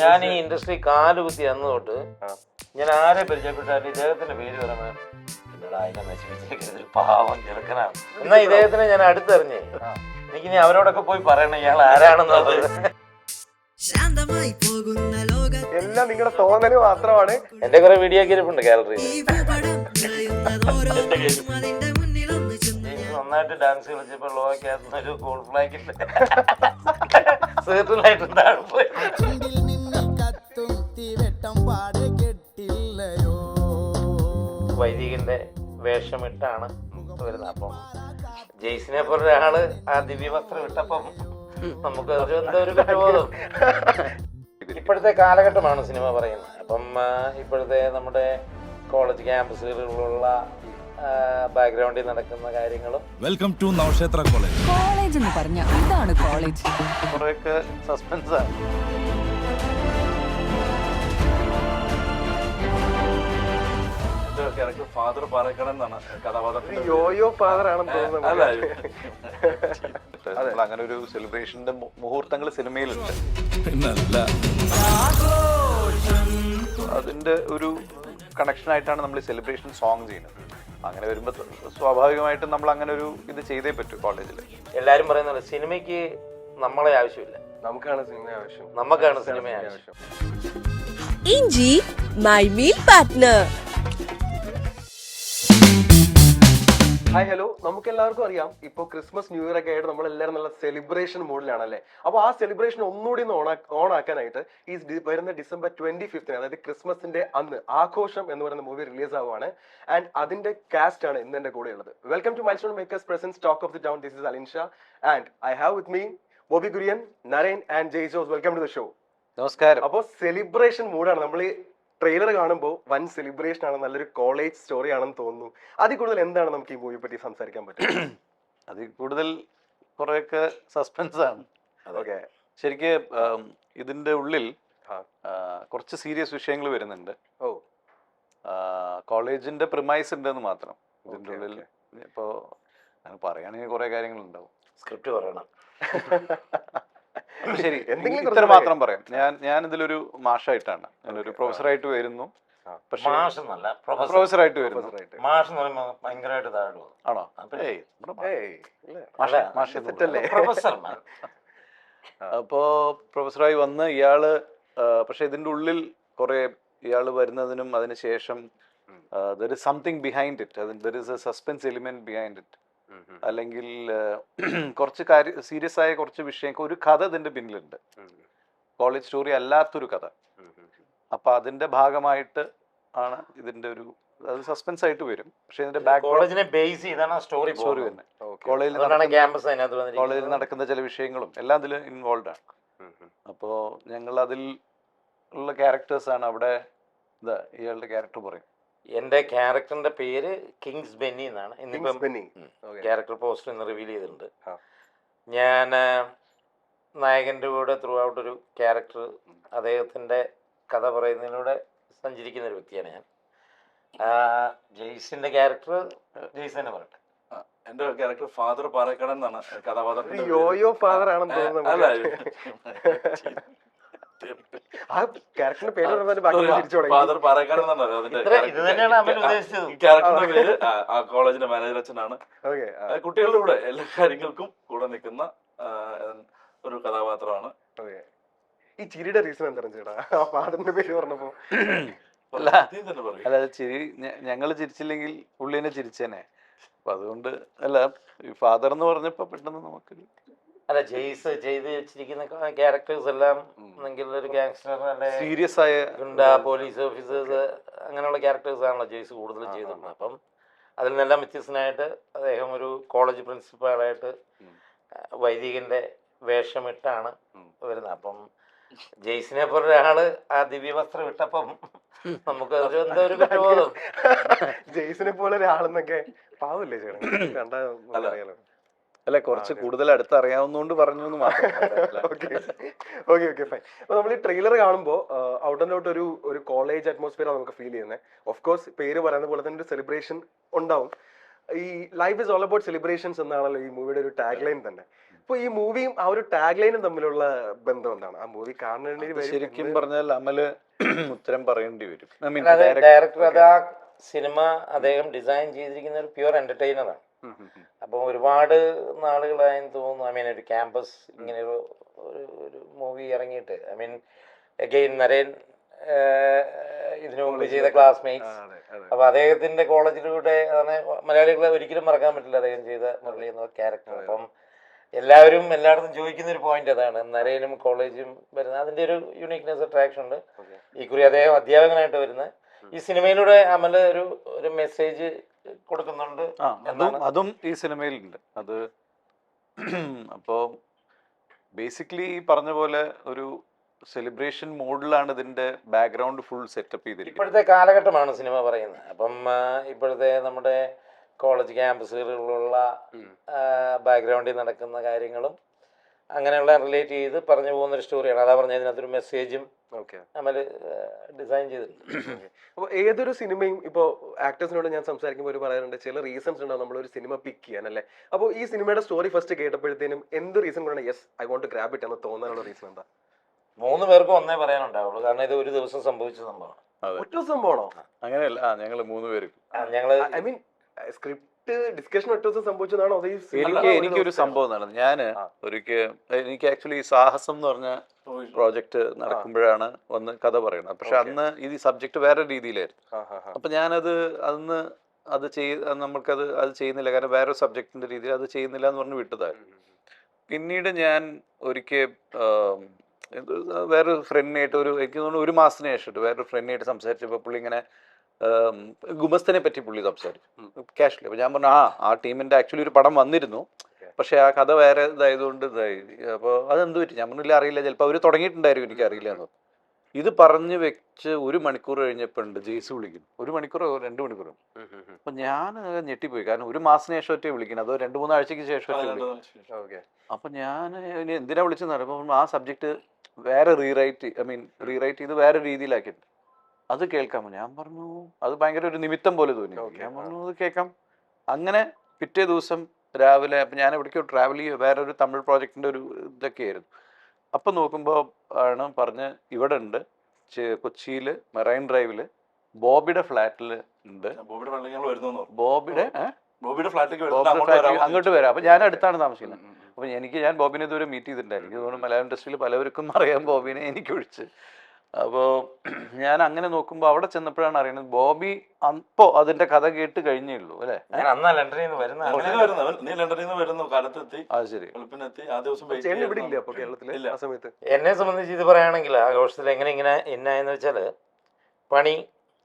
ഞാൻ ഈ ഇൻഡസ്ട്രി കാലുകുത്തി അന്ന് തൊട്ട് ഞാൻ ആരെ പരിചയപ്പെട്ടാലും ഇദ്ദേഹത്തിന്റെ പേര് പറയുമ്പോൾ അതിനെ നശിപ്പിച്ചേക്കൊരു പാവം ചെറുക്കനാണ്. എന്നാ ഇദ്ദേഹത്തിനെ ഞാൻ അടുത്തറിഞ്ഞേ, എനിക്കിനി അവരോടൊക്കെ പോയി പറയണം ഇയാൾ ആരാണെന്നത്. എല്ലാം നിങ്ങളുടെ തോന്നല് മാത്രമാണ്. എന്റെ കുറെ വീഡിയോ ഒക്കെ ഇരിപ്പുണ്ട് ഗാലറിയിൽ. നന്നായിട്ട് ഡാൻസ് കളിച്ചപ്പോ ലോ ഒരു ഗോൾഡ് ഫ്ലാഗിന്റെ സേർട്ടിലായിട്ട് പോയി. വൈദികന്റെ വേഷമിട്ടാണ് വരുന്നത്. അപ്പം ജെയ്സിനെ പോലെ ഒരാള് ആ ദിവ്യവസ്ത്രം ഇട്ടപ്പം നമുക്ക് എന്തോ ഒരു കുറ്റബോധം. ഇപ്പോഴത്തെ കാലഘട്ടമാണ് സിനിമ പറയുന്നത്. അപ്പം ഇപ്പോഴത്തെ നമ്മുടെ കോളേജ് ക്യാമ്പസുകളിലുള്ള ബാക്ക്ഗ്രൗണ്ടിൽ നടക്കുന്ന കാര്യങ്ങളും. Welcome to Navakshetra college. College എന്ന് പറഞ്ഞ ഇതാണ് കോളേജ്. കുറെയൊക്കെ സസ്പെൻസാണ്. ഫാദർ പാറേക്കടൻ എന്നാണ് കഥാപാത്രത്തിന്റെ യോയോ ഫാദർ ആണെന്ന് തോന്നുന്നു. അങ്ങനെ ഒരു സെലിബ്രേഷന്റെ മുഹൂർത്തങ്ങൾ സിനിമയിലുണ്ട്. പിന്നല്ല, അതിന്റെ ഒരു കണക്ഷൻ ആയിട്ടാണ് നമ്മൾ സെലിബ്രേഷൻ സോങ് ചെയ്യുന്നത്. അങ്ങനെ വരുമ്പോൾ സ്വാഭാവികമായിട്ടും നമ്മൾ അങ്ങനെ ഒരു ഇത് ചെയ്തേ പറ്റൂ. കോളേജിൽ എല്ലാരും പറയുന്നത് സിനിമയ്ക്ക് നമ്മളെ ആവശ്യമില്ല, നമുക്കാണ് സിനിമ ആവശ്യം. നമുക്കാണ് സിനിമ ആവശ്യം. ഇഞ്ചി my meal partner. Hi hello, നമുക്ക് എല്ലാവർക്കും അറിയാം ഇപ്പൊ ക്രിസ്മസ് ന്യൂ ഇയർ ഒക്കെ ആയിട്ട് നമ്മൾ എല്ലാവരും നല്ല സെലിബ്രേഷൻ മൂഡിലാണല്ലേ. അപ്പോൾ ആ സെലിബ്രേഷൻ ഒന്നുകൂടി ഓൺ ആക്കാനായിട്ട് ഈ വരുന്ന ഡിസംബർ 25 അതായത് ക്രിസ്മസിന്റെ അന്ന് ആഘോഷം എന്ന് പറയുന്ന മൂവി റിലീസ് ആവുകയാണ്. ആൻഡ് അതിന്റെ കാസ്റ്റ് ആണ് ഇന്ന് എന്റെ കൂടെ ഉള്ളത്. Welcome to milestone makers presents talk of the town. This is Alinsha and I have with me Bobby Kurian, Naren and Jay Jose. Welcome to the show. നമസ്കാരം. അപ്പോൾ സെലിബ്രേഷൻ മൂഡാണ്. നമ്മൾ ഈ ട്രെയിലർ കാണുമ്പോൾ വൻ സെലിബ്രേഷൻ ആണ്, നല്ലൊരു കോളേജ് സ്റ്റോറി ആണെന്ന് തോന്നുന്നു. അതിൽ കൂടുതൽ എന്താണ് നമുക്ക് ഈ മൂവിയെ പറ്റി സംസാരിക്കാൻ പറ്റും? അതിൽ കൂടുതൽ കുറെയൊക്കെ സസ്പെൻസ് ആണ്. ഓക്കെ, ശരിക്ക് ഇതിന്റെ ഉള്ളിൽ കുറച്ച് സീരിയസ് വിഷയങ്ങൾ വരുന്നുണ്ട്. ഓ, കോളേജിന്റെ പ്രിമൈസ് ഉണ്ടെന്ന് മാത്രം. ഇതിന്റെ ഉള്ളിൽ ഇപ്പോ പറയുകയാണെങ്കിൽ കുറെ കാര്യങ്ങളുണ്ടാവും. സ്ക്രിപ്റ്റ് പറയണം. ശരി, എന്തെങ്കിലും ഇത്ര മാത്രം പറയാം. ഞാൻ ഇതിലൊരു മാഷായിട്ടാണ്, ഞാനൊരു പ്രൊഫസറായിട്ട് വരുന്നു. പക്ഷേ മാഷെന്നല്ല, പ്രൊഫസറായിട്ട് വരുന്നു. മാഷ് എന്ന് പറയുമ്പോൾ ഭയങ്കരമായിട്ട് താഴെ പോകും. ആണോ? പ്രൊഫസർ. അപ്പോ പ്രൊഫസറായി വന്ന് ഇയാള് പക്ഷെ ഇതിന്റെ ഉള്ളിൽ കുറെ ഇയാള് വരുന്നതിനും അതിനുശേഷം there is something behind it. There is A suspense element behind it. അല്ലെങ്കിൽ കുറച്ച് സീരിയസ് ആയ കുറച്ച് വിഷയം, ഒരു കഥ ഇതിന്റെ പിന്നിലുണ്ട്. കോളേജ് സ്റ്റോറി അല്ലാത്തൊരു കഥ. അപ്പൊ അതിന്റെ ഭാഗമായിട്ട് ആണ് ഇതിന്റെ ഒരു, അത് സസ്പെൻസ് ആയിട്ട് വരും. പക്ഷെ ഇതിന്റെ കോളേജിനെ ബേസ് ചെയ്താണ് സ്റ്റോറി തന്നെ. കോളേജിൽ നടക്കുന്ന ചില വിഷയങ്ങളും എല്ലാം അതിൽ ഇൻവോൾവ് ആണ്. അപ്പോ ഞങ്ങൾ അതിൽ ഉള്ള ക്യാരക്ടേഴ്സ് ആണ്. അവിടെ ഇയാളുടെ ക്യാരക്ടർ പറയും. എന്റെ ക്യാരക്ടറിന്റെ പേര് കിങ്സ് ബെന്നി എന്നാണ്. ഇന്നിപ്പം ക്യാരക്ടർ പോസ്റ്റർ ഇന്ന് റിവീൽ ചെയ്തിട്ടുണ്ട്. ഞാൻ നായകന്റെ കൂടെ ത്രൂ ഔട്ട് ഒരു ക്യാരക്ടർ, അദ്ദേഹത്തിന്റെ കഥ പറയുന്നതിലൂടെ സഞ്ചരിക്കുന്ന ഒരു വ്യക്തിയാണ് ഞാൻ. ജെയ്സിന്റെ ക്യാരക്ടർ ജെയ്സ് തന്നെ പറയട്ടെ. എന്റെ ക്യാരക്ടർ ഫാദർ പാറേക്കടൻ എന്നാണ് കഥാപാത്രത്തിന്റെ യോയോ ഫാദർ ആണെന്ന് തോന്നുന്നു. ആ ക്യാരക്ടറിന്റെ പേര് ഫാദർ പാറേക്കടൻ എന്നാണ് അതിന്റെ ക്യാരക്ടറിന്റെ പേര്. ആ കോളേജിന്റെ മാനേജർ അച്ഛനാണ്. കുട്ടികളുടെ കൂടെ എല്ലാ കാര്യങ്ങൾക്കും കൂടെ നിൽക്കുന്ന ഒരു കഥാപാത്രമാണ്. ഈ ചിരിയുടെ റീസൺ എന്താണ് ചേട്ടാ ആ ഫാദറിന്റെ പേര് പറഞ്ഞപ്പോ? അല്ല, ചിരി ഞങ്ങള് ചിരിച്ചില്ലെങ്കിൽ പുള്ളിനെ ചിരിച്ചേനെ. അപ്പൊ അതുകൊണ്ട് അല്ല, ഫാദർ എന്ന് പറഞ്ഞപ്പോ പെട്ടെന്ന് നമുക്ക് അല്ല, ജെയ്സ് ചെയ്ത് വെച്ചിരിക്കുന്ന ക്യാരക്ടേഴ്സ് എല്ലാം ഒരു ഗാങ്സ്റ്റർ, സീരിയസ് ആയ ഗുണ്ട, പോലീസ് ഓഫീസേഴ്സ്, അങ്ങനെയുള്ള ക്യാരക്ടേഴ്സ് ആണല്ലോ ജെയ്സ് കൂടുതലും ചെയ്തിട്ടുണ്ട്. അപ്പം അതിൽ നിന്നെല്ലാം വ്യത്യസ്തനായിട്ട് അദ്ദേഹം ഒരു കോളേജ് പ്രിൻസിപ്പാളായിട്ട് വൈദികന്റെ വേഷമിട്ടാണ് വരുന്നത്. അപ്പം ജെയ്സിനെ പോലെ ഒരാള് ആ ദിവ്യവസ്ത്രം ഇട്ടപ്പം നമുക്ക് എന്തോ ഒരു കുറ്റബോധം. ജെയ്സിനെ പോലെ ഒരാളെന്നൊക്കെ പാവല്ലേ ചേട്ടൻ? കണ്ടാ അറിയാലോ. അല്ല, കുറച്ച് കൂടുതൽ അടുത്ത് അറിയാവുന്നതുകൊണ്ട് പറഞ്ഞു എന്ന് മാത്രം. Okay fine. അപ്പൊ നമ്മൾ ഈ ട്രെയിലർ കാണുമ്പോൾ ഔട്ട് ആൻഡ് ഔട്ട് ഒരു കോളേജ് അറ്റ്മോസ്ഫിയർ നമുക്ക് ഫീൽ ചെയ്യുന്നത്. ഓഫ് കോഴ്സ് പേര് പറയുന്ന പോലെ തന്നെ ഒരു സെലിബ്രേഷൻ ഉണ്ടാവും. ഈ life is all about celebrations എന്നാണല്ലോ ഈ മൂവിയുടെ ഒരു ടാഗ് ലൈൻ തന്നെ. ഇപ്പൊ ഈ മൂവിയും ആ ഒരു ടാഗ് ലൈനും തമ്മിലുള്ള ബന്ധം എന്താണ്? ആ മൂവി കാണേണ്ടി ശരിക്കും പറഞ്ഞാൽ അമല് ഉത്തരം പറയേണ്ടി വരും. I mean, അതെ, direct- ഡയറക്ടർ അത് ആ സിനിമ അദ്ദേഹം ഡിസൈൻ ചെയ്തിരിക്കുന്ന ഒരു പ്യുവർ എന്റർടൈനറാണ്. അപ്പോൾ ഒരുപാട് നാളുകളായെന്ന് തോന്നുന്നു. ഐ മീൻ ഒരു ക്യാമ്പസ് ഇങ്ങനെ ഒരു മൂവി ഇറങ്ങിയിട്ട്. ഐ മീൻ അഗെയിൻ നരേൻ ഇതിനു മുമ്പ് ചെയ്ത ക്ലാസ്മേറ്റ്സ്. അപ്പോൾ അദ്ദേഹത്തിന്റെ കോളേജിലൂടെ അതാണ് മലയാളികളെ ഒരിക്കലും മറക്കാൻ പറ്റില്ല അദ്ദേഹം ചെയ്ത മുരളി എന്ന ക്യാരക്ടർ. അപ്പം എല്ലാവരും എല്ലായിടത്തും ചോദിക്കുന്ന ഒരു പോയിന്റ് അതാണ്, നരേനും കോളേജും വരുന്നത്. അതിന്റെ ഒരു യുണീക്നെസ് അട്രാക്ഷൻ ഉണ്ട്. ഈ കുറി അദ്ദേഹം അധ്യാപകനായിട്ട് വരുന്നത്. ഈ സിനിമയിലൂടെ അമല് ഒരു മെസ്സേജ് കൊടുക്കുന്നുണ്ട്. അതും ഈ സിനിമയിലുണ്ട്. അത് അപ്പോൾ ബേസിക്കലി ഈ പറഞ്ഞ പോലെ ഒരു സെലിബ്രേഷൻ മോഡിലാണ് ഇതിന്റെ ബാക്ക്ഗ്രൗണ്ട് ഫുൾ സെറ്റപ്പ് ചെയ്തിരിക്കുന്നത്. ഇപ്പോഴത്തെ കാലഘട്ടമാണ് സിനിമ പറയുന്നത്. അപ്പം ഇപ്പോഴത്തെ നമ്മുടെ കോളേജ് ക്യാമ്പസുകളിലുള്ള ബാക്ക്ഗ്രൗണ്ടിൽ നടക്കുന്ന കാര്യങ്ങളും അങ്ങനെയുള്ള റിലേറ്റ് ചെയ്ത് പറഞ്ഞു പോകുന്ന ഒരു സ്റ്റോറിയാണ്. അതാ പറഞ്ഞത്, ഇതിനകത്തൊരു മെസ്സേജും അമല് ഡിസൈൻ ചെയ്തിട്ടുണ്ട്. അപ്പോൾ ഏതൊരു സിനിമയും ഇപ്പോൾ ആക്ടേഴ്സിനോട് ഞാൻ സംസാരിക്കുമ്പോൾ ഒരു പറയാറുണ്ട്, ചില റീസൺസ് ഉണ്ടാവും നമ്മളൊരു സിനിമ പിക്ക് ചെയ്യാൻ അല്ലേ. അപ്പോൾ ഈ സിനിമയുടെ സ്റ്റോറി ഫസ്റ്റ് കേട്ടപ്പോഴത്തേനും എന്ത് റീസൺ കൊണ്ടാണ് yes I want to grab it എന്ന് തോന്നാനുള്ള റീസൺ എന്താ? 3 പേർക്കും ഒന്നേ പറയാനുണ്ടാവുള്ളൂ. കാരണം ഇത് ഒരു ദിവസം സംഭവിച്ച സംഭവമാണ്. ഒറ്റ സംഭവമാണോ? അങ്ങനെയല്ല, ഞങ്ങൾ 3 പേരും. ഞങ്ങള് ഐ മീൻ സ്ക്രിപ്റ്റ് ഡിസ്കഷൻ ഒറ്റ ദിവസം സംഭവിച്ചതാണോ? എനിക്കൊരു സംഭവം നടന്നു. എനിക്ക് ആക്ച്വലി സാഹസം എന്ന് പറഞ്ഞ പ്രോജക്റ്റ് നടക്കുമ്പോഴാണ് വന്ന് കഥ പറയുന്നത്. പക്ഷെ അന്ന് ഈ സബ്ജക്ട് വേറെ രീതിയിലായിരുന്നു. അപ്പൊ ഞാനത് അന്ന് നമുക്കത് ചെയ്യുന്നില്ല, കാരണം വേറെ സബ്ജക്റ്റിന്റെ രീതിയിൽ അത് ചെയ്യുന്നില്ല എന്ന് പറഞ്ഞ് വിട്ടതായിരുന്നു. പിന്നീട് ഞാൻ ഒരിക്കൽ വേറൊരു ഫ്രണ്ടിനായിട്ട് എനിക്ക് തോന്നുന്നു 1 മാസത്തിന് ശേഷം വേറൊരു ഫ്രണ്ടിനായിട്ട് സംസാരിച്ചപ്പോൾ പുള്ളി ഇങ്ങനെ ഗുമസ്തനെ പറ്റി പുള്ളി സംസാരിച്ചു കാഷ്വലി. അപ്പോൾ ഞാൻ പറഞ്ഞു ആ ടീമിന്റെ ആക്ച്വലി ഒരു പടം വന്നിരുന്നു, പക്ഷെ ആ കഥ വേറെ ഇതായതുകൊണ്ട് ഇതായി. അപ്പോൾ അതെന്ത് പറ്റി? ഞാൻ പറഞ്ഞില്ല, അറിയില്ല, ചിലപ്പോൾ അവർ തുടങ്ങിയിട്ടുണ്ടായിരിക്കും, എനിക്ക് അറിയില്ല എന്ന്. ഇത് പറഞ്ഞു വെച്ച് 1 മണിക്കൂർ കഴിഞ്ഞപ്പോൾ ഉണ്ട് ജെയ്സ് വിളിക്കുന്നു. 1 മണിക്കൂറോ 2 മണിക്കൂറോ. അപ്പൊ ഞാൻ ഞെട്ടിപ്പോയി, കാരണം 1 മാസത്തിന് ശേഷം ഒറ്റ വിളിക്കണം, അതോ 2-3 ആഴ്ചക്ക് ശേഷം ഒറ്റ വിളിക്കും. അപ്പൊ ഞാൻ ഇനി എന്തിനാ വിളിച്ചെന്ന് പറയുമ്പോൾ ആ സബ്ജക്ട് വേറെ റീറൈറ്റ് ചെയ്ത് വേറെ രീതിയിലാക്കിയിട്ടുണ്ട്, അത് കേൾക്കാമോ? ഞാൻ പറഞ്ഞു അത് ഭയങ്കര ഒരു നിമിത്തം പോലെ തോന്നി. ഞാൻ പറഞ്ഞു അത് കേൾക്കാം. അങ്ങനെ പിറ്റേ ദിവസം രാവിലെ അപ്പം ഞാൻ എവിടേക്കോ ട്രാവൽ ചെയ്യുക, വേറെ ഒരു തമിഴ് പ്രോജക്റ്റിൻ്റെ ഒരു ഇതൊക്കെ ആയിരുന്നു. അപ്പം നോക്കുമ്പോൾ ആണ് പറഞ്ഞ് ഇവിടെ ഉണ്ട് കൊച്ചിയിൽ മെറൈൻ ഡ്രൈവിൽ ബോബിയുടെ ഫ്ലാറ്റിൽ ഉണ്ട്. ബോബിയുടെ ഫ്ലാറ്റിലേക്ക് അങ്ങോട്ട് വരാം. അപ്പം ഞാൻ അടുത്താണ് താമസിക്കുന്നത്. അപ്പം ഞാൻ ബോബിനെ ഇതുവരെ മീറ്റ് ചെയ്തിട്ടുണ്ടായിരുന്നു. എനിക്ക് തോന്നുന്നു മലയാളം ഇൻഡസ്ട്രിയിൽ പലവർക്കും അറിയാം ബോബിനെ, എനിക്ക് ഒഴിച്ച്. അപ്പോൾ ഞാൻ അങ്ങനെ നോക്കുമ്പോൾ അവിടെ ചെന്നപ്പോഴാണ് അറിയുന്നത് ബോബി അപ്പോൾ അതിന്റെ കഥ കേട്ട് കഴിഞ്ഞേ ഉള്ളൂ അല്ലേ. എന്നെ സംബന്ധിച്ച് ഇത് പറയുകയാണെങ്കിൽ ആഘോഷത്തിൽ എങ്ങനെ ഇങ്ങനെ എന്നായെന്ന് വെച്ചാൽ, പണി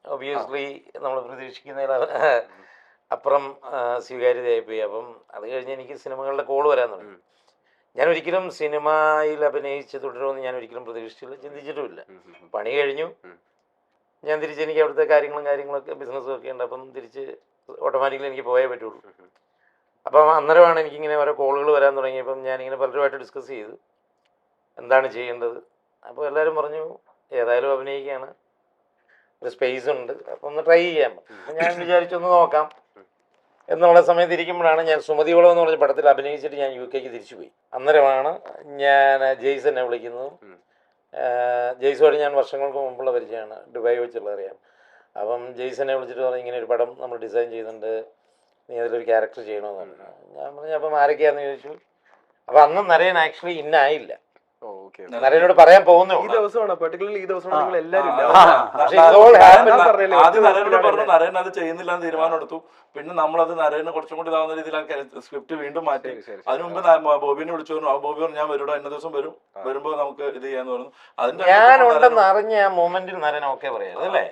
ഒബിയസ്ലി നമ്മൾ പ്രതീക്ഷിക്കുന്നതിൽ അപ്പുറം സ്വീകാര്യതയായിപ്പോയി. അപ്പം അത് കഴിഞ്ഞ് എനിക്ക് സിനിമകളുടെ കോള് വരാൻ തുടങ്ങി. ഞാൻ ഒരിക്കലും സിനിമയിൽ അഭിനയിച്ച് തുടരുമെന്ന് ഞാൻ ഒരിക്കലും പ്രതീക്ഷിച്ചില്ല, ചിന്തിച്ചിട്ടുമില്ല. പണി കഴിഞ്ഞു, ഞാൻ തിരിച്ച് എനിക്ക് അവിടുത്തെ കാര്യങ്ങളൊക്കെ ബിസിനസ്സും ഒക്കെ ഉണ്ട്. അപ്പം തിരിച്ച് ഓട്ടോമാറ്റിക്കലി എനിക്ക് പോയേ പറ്റുള്ളൂ. അപ്പം അന്നേരമാണ് എനിക്കിങ്ങനെ ഓരോ കോളുകൾ വരാൻ തുടങ്ങിയപ്പം ഞാനിങ്ങനെ പലരുമായിട്ട് ഡിസ്കസ് ചെയ്തു എന്താണ് ചെയ്യേണ്ടത്. അപ്പോൾ എല്ലാവരും പറഞ്ഞു ഏതായാലും അഭിനയിക്കുകയാണ്, ഒരു സ്പേസ് ഉണ്ട്, അപ്പം ഒന്ന് ട്രൈ ചെയ്യാം. ഞാൻ വിചാരിച്ചൊന്ന് നോക്കാം എന്നുള്ള സമയത്ത് ഇരിക്കുമ്പോഴാണ് ഞാൻ സുമതിയോളം എന്ന് പറഞ്ഞ പടത്തിൽ അഭിനയിച്ചിട്ട് ഞാൻ UK തിരിച്ചു പോയി. അന്നേരമാണ് ഞാൻ ജെയ്സ് എന്നെ വിളിക്കുന്നതും. ജെയ്സുമായിട്ട് ഞാൻ വർഷങ്ങൾക്ക് മുമ്പുള്ള പരിചയമാണ്, ദുബായ് വെച്ചുള്ള അറിയാം. അപ്പം ജെയ്സ് എന്നെ വിളിച്ചിട്ട് പറഞ്ഞു ഇങ്ങനെ ഒരു പടം നമ്മൾ ഡിസൈൻ ചെയ്യുന്നുണ്ട്, നീ അതിലൊരു ക്യാരക്ടർ ചെയ്യണമെന്ന് പറഞ്ഞു. ഞാൻ പറഞ്ഞു അപ്പം ആരൊക്കെയാണെന്ന് ചോദിച്ചു. അപ്പം അന്ന് നരേൻ ആക്ച്വലി ഇന്നായില്ല, നരേനോട് പറയാൻ പോകുന്നു. ഈ ദിവസമാണ് പെർട്ടിക്കുലർലി ഈ ദിവസമാണ് എല്ലാവരും നരേൻ അത് ചെയ്യുന്നില്ല എന്ന് തീരുമാനം എടുത്തു. പിന്നെ നമ്മളത് നരേന് കുറച്ചും കൂടി ഇതാവുന്ന രീതിയിലാക്കി സ്ക്രിപ്റ്റ് വീണ്ടും മാറ്റി. അതിനു മുമ്പ് ബോബിനെ വിളിച്ചു പറഞ്ഞു. ബോബി പറഞ്ഞു ഞാൻ വരൂടാ, ഇന്ന ദിവസം വരുമ്പോ നമുക്ക് ഇത് ചെയ്യാന്ന് പറഞ്ഞു. അതിന്റെ ഞാനുണ്ടെന്ന് അറിഞ്ഞ ആ മൊമെന്റിൽ നരേൻ ഓക്കെ പറയാം അല്ലേ.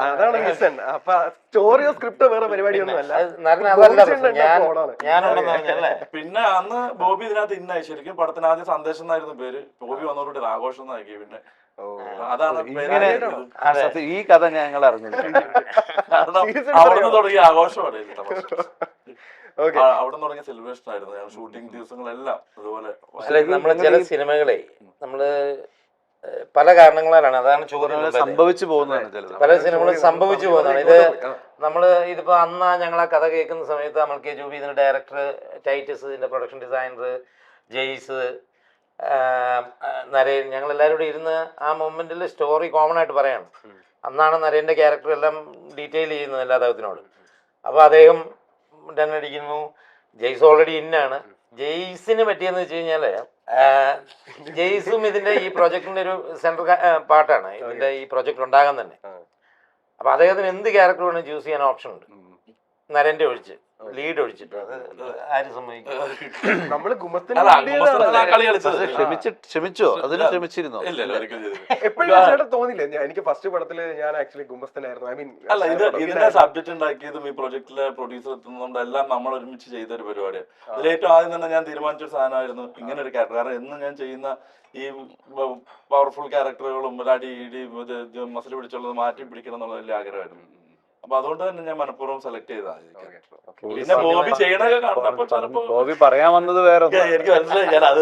അതാണ് റീസൺ. അപ്പൊ സ്റ്റോറിയോ സ്ക്രിപ്റ്റോ വേറെ പരിപാടിയൊന്നും അല്ല. പിന്നെ അന്ന് ബോബി ഇതിനകത്ത് ഇന്നായി. ശരിക്കും പടത്തിന് ആദ്യം സന്ദേശം എന്നായിരുന്നു പേര്, ബോബി വന്നതോടെ ആഘോഷം എന്നാക്കി. പിന്നെ അതാണ് ഈ കഥ ഞങ്ങൾ അറിഞ്ഞില്ല. അവിടെ തുടങ്ങിയ ആഘോഷമാണ്, അവിടെ തുടങ്ങിയ സെലിബ്രേഷൻ ആയിരുന്നു. ഞാൻ ഷൂട്ടിംഗ് ദിവസങ്ങളെല്ലാം അതുപോലെ. നമ്മള് ചില സിനിമകളെ നമ്മള് പല കാരണങ്ങളാലാണ്, അതാണ് ചോദ്യം, സംഭവിച്ചു പോകുന്നതാണ്. പല സിനിമകളും സംഭവിച്ചു പോകുന്നതാണ്. ഇത് നമ്മള് ഇതിപ്പോ അന്ന് ഞങ്ങൾ ആ കഥ കേൾക്കുന്ന സമയത്ത് അമൽ കെ ജൂബി ഇതിന്റെ ഡയറക്ടർ, ടൈറ്റസ് ഇതിന്റെ പ്രൊഡക്ഷൻ ഡിസൈനർ, ജെയ്സ്, നരേൻ, ഞങ്ങളെല്ലാവരും കൂടി ഇരുന്ന് ആ മൊമെൻറ്റിൽ സ്റ്റോറി കോമൺ ആയിട്ട് പറയാണ്. അന്നാണ് നരേൻ്റെ ക്യാരക്ടർ എല്ലാം ഡീറ്റെയിൽ ചെയ്യുന്നത് എല്ലാ അദ്ദേഹത്തിനോട്. അപ്പോൾ അദ്ദേഹം രണ്ടടിക്കുന്നു. ജെയ്സ് ഓൾറെഡി ഇന്നാണ്. ജെയ്സിന് പറ്റിയെന്ന് വെച്ച് കഴിഞ്ഞാൽ ജെയ്സും ഇതിൻ്റെ ഈ പ്രൊജക്ടിൻ്റെ ഒരു സെൻട്രൽ പാർട്ടാണ് ഇതിൻ്റെ ഈ പ്രൊജക്ട് ഉണ്ടാകാൻ തന്നെ. അപ്പോൾ അദ്ദേഹത്തിന് എന്ത് ക്യാരക്ടർ വേണമെങ്കിൽ ചൂസ് ചെയ്യാൻ ഓപ്ഷൻ ഉണ്ട്, നരൻ്റെ ഒഴിച്ച്, ലീഡ് ഒഴിച്ചിട്ട്. അത് ആരും സമ്മതിക്കും. നമ്മള് ക്ഷമിച്ചോ? അതിന് ക്ഷമിച്ചിരുന്നോ? എപ്പോഴും തോന്നില്ല. എനിക്ക് ഫസ്റ്റ് പടത്തില് ഞാൻ ആക്ച്വലി ഗുമസ്തനായിരുന്നു. ഐ മീൻ അല്ല, ഇതിന്റെ സബ്ജക്ട് ഉണ്ടാക്കിയതും ഈ പ്രൊജക്ടിലെ പ്രൊഡ്യൂസർ എത്തുന്നതുകൊണ്ട് എല്ലാം നമ്മൾ ഒരുമിച്ച് ചെയ്ത ഒരു പരിപാടിയാണ്. ഇതിൽ ഏറ്റവും ആദ്യം തന്നെ ഞാൻ തീരുമാനിച്ചൊരു സാധനമായിരുന്നു ഇങ്ങനെ ഒരു ക്യാരക്ടർ. കാരണം എന്നും ഞാൻ ചെയ്യുന്ന ഈ പവർഫുൾ ക്യാരക്ടറുകളും അടി ഇടി മസിൽ പിടിച്ചുള്ളത് മാറ്റി പിടിക്കണം എന്നുള്ള വലിയ ആഗ്രഹമായിരുന്നു. അപ്പൊ അതുകൊണ്ട് തന്നെ ഞാൻ മനഃപൂർവ്വം സെലക്ട് ചെയ്തതാണ്. പിന്നെ ബോബി ചെയ്യണൊക്കെ കണ്ടപ്പോൾ ചിലപ്പോൾ ബോബി പറയാൻ വന്നത് വേറെ എനിക്ക് മനസ്സിലായി. ഞാൻ അത്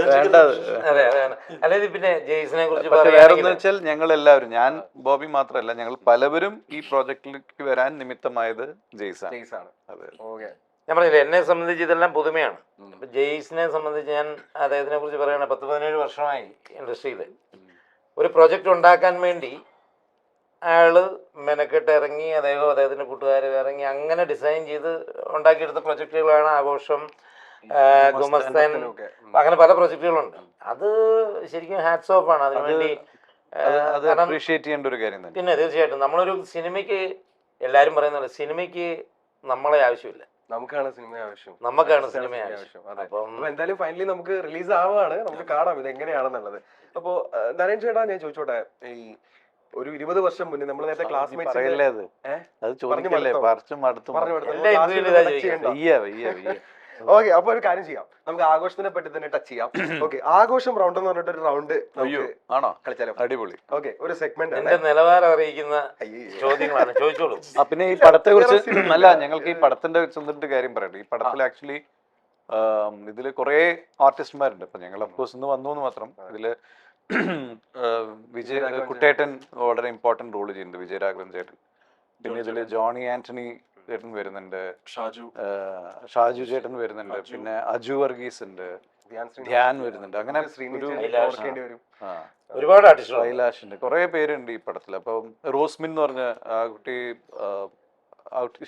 അതെ അതെ. അല്ലെങ്കിൽ പിന്നെ ജെയ്സിനെ കുറിച്ച് വേറെന്ന് വെച്ചാൽ ഞങ്ങൾ എല്ലാവരും, ഞാൻ ബോബി മാത്രമല്ല, ഞങ്ങൾ പലവരും ഈ പ്രോജക്റ്റിലേക്ക് വരാൻ നിമിത്തമായത് ജെയ്സാണ്. അതെ, ഞാൻ പറഞ്ഞില്ല, എന്നെ സംബന്ധിച്ച് ഇതെല്ലാം പുതുമയാണ്. ജെയ്സിനെ സംബന്ധിച്ച് ഞാൻ അദ്ദേഹത്തിനെ കുറിച്ച് പറയുകയാണെങ്കിൽ 10-17 വർഷമായി ഇൻഡസ്ട്രിയിൽ. ഒരു പ്രൊജക്റ്റ് ഉണ്ടാക്കാൻ വേണ്ടി അയാൾ മെനക്കെട്ട് ഇറങ്ങി, അദ്ദേഹത്തിൻ്റെ കൂട്ടുകാർ ഇറങ്ങി അങ്ങനെ ഡിസൈൻ ചെയ്ത് ഉണ്ടാക്കിയെടുത്ത പ്രൊജക്റ്റുകളാണ് ആഘോഷം, ഗുമസ്തൻ, അങ്ങനെ പല പ്രൊജക്റ്റുകളുണ്ട്. അത് ശരിക്കും ഹാറ്റ്സ് ഓഫ് ആണ് അതിനുവേണ്ടി. അപ്രീഷിയേറ്റ് ചെയ്യേണ്ട ഒരു കാര്യം തന്നെ. പിന്നെ തീർച്ചയായിട്ടും നമ്മളൊരു സിനിമയ്ക്ക്, എല്ലാവരും പറയുന്നത് സിനിമയ്ക്ക് നമ്മളെ ആവശ്യമില്ല, നമുക്കാണ് സിനിമ ആവശ്യം. നമുക്കാണ് സിനിമ ആവശ്യം. അപ്പം എന്തായാലും ഫൈനലി നമുക്ക് റിലീസ് ആവാണ്, നമുക്ക് കാണാം ഇത് എങ്ങനെയാണെന്നുള്ളത്. അപ്പോ നരേൻ ചേട്ടാ, ഞാൻ ചോദിച്ചോട്ടെ, ഈ ഒരു 20 വർഷം മുന്നേ നമ്മൾ നേരത്തെ ക്ലാസ്മേറ്റ്സ് ഓക്കെ. അപ്പൊ ഒരു കാര്യം ചെയ്യാം, നമുക്ക് ആഘോഷത്തിനെ പറ്റി തന്നെ ടച്ച് ചെയ്യാം. ഓക്കെ, ആഘോഷം റൗണ്ട് എന്ന് പറഞ്ഞിട്ട് ഒരു റൗണ്ട് ആണോ കളിച്ചാലോ? അടിപൊളി. ഓക്കെ, ഒരു സെഗ്മെന്റ് എന്റെ നിലവാരം അറിയിക്കുന്ന ചോദ്യങ്ങളാണ്, ചോദിച്ചോളൂ. പിന്നെ ഈ പടത്തെ കുറിച്ച് അല്ല, ഞങ്ങൾക്ക് ഈ പടത്തിന്റെ സ്വന്തമായിട്ട് കാര്യം പറയട്ടെ. ഈ പടത്തിൽ ആക്ച്വലി ഇതില് കുറെ ആർട്ടിസ്റ്റ്മാരുണ്ട്. ഇപ്പൊ ഞങ്ങൾ അഫ്കോഴ്സ് ഇന്ന് വന്നു എന്ന് മാത്രം. ഇതില് കുട്ടേട്ടൻ വളരെ ഇമ്പോർട്ടന്റ് റോള് ചെയ്യുന്നുണ്ട്, വിജയരാഘവൻ ചേട്ടൻ. പിന്നെ ഇതില് ജോണി ആന്റണി ചേട്ടൻ വരുന്നുണ്ട്, ഷാജു ചേട്ടൻ വരുന്നുണ്ട്, പിന്നെ അജു വർഗീസ് ഉണ്ട്, ധ്യാൻ വരുന്നുണ്ട്. അങ്ങനെ ഒരുപാട് ആർട്ടിസ്റ്റ്, കൈലാഷ് ഉണ്ട്, കുറെ പേരുണ്ട് ഈ പടത്തിൽ. അപ്പം റോസ്മിൻ എന്ന് പറഞ്ഞ ആ കുട്ടി,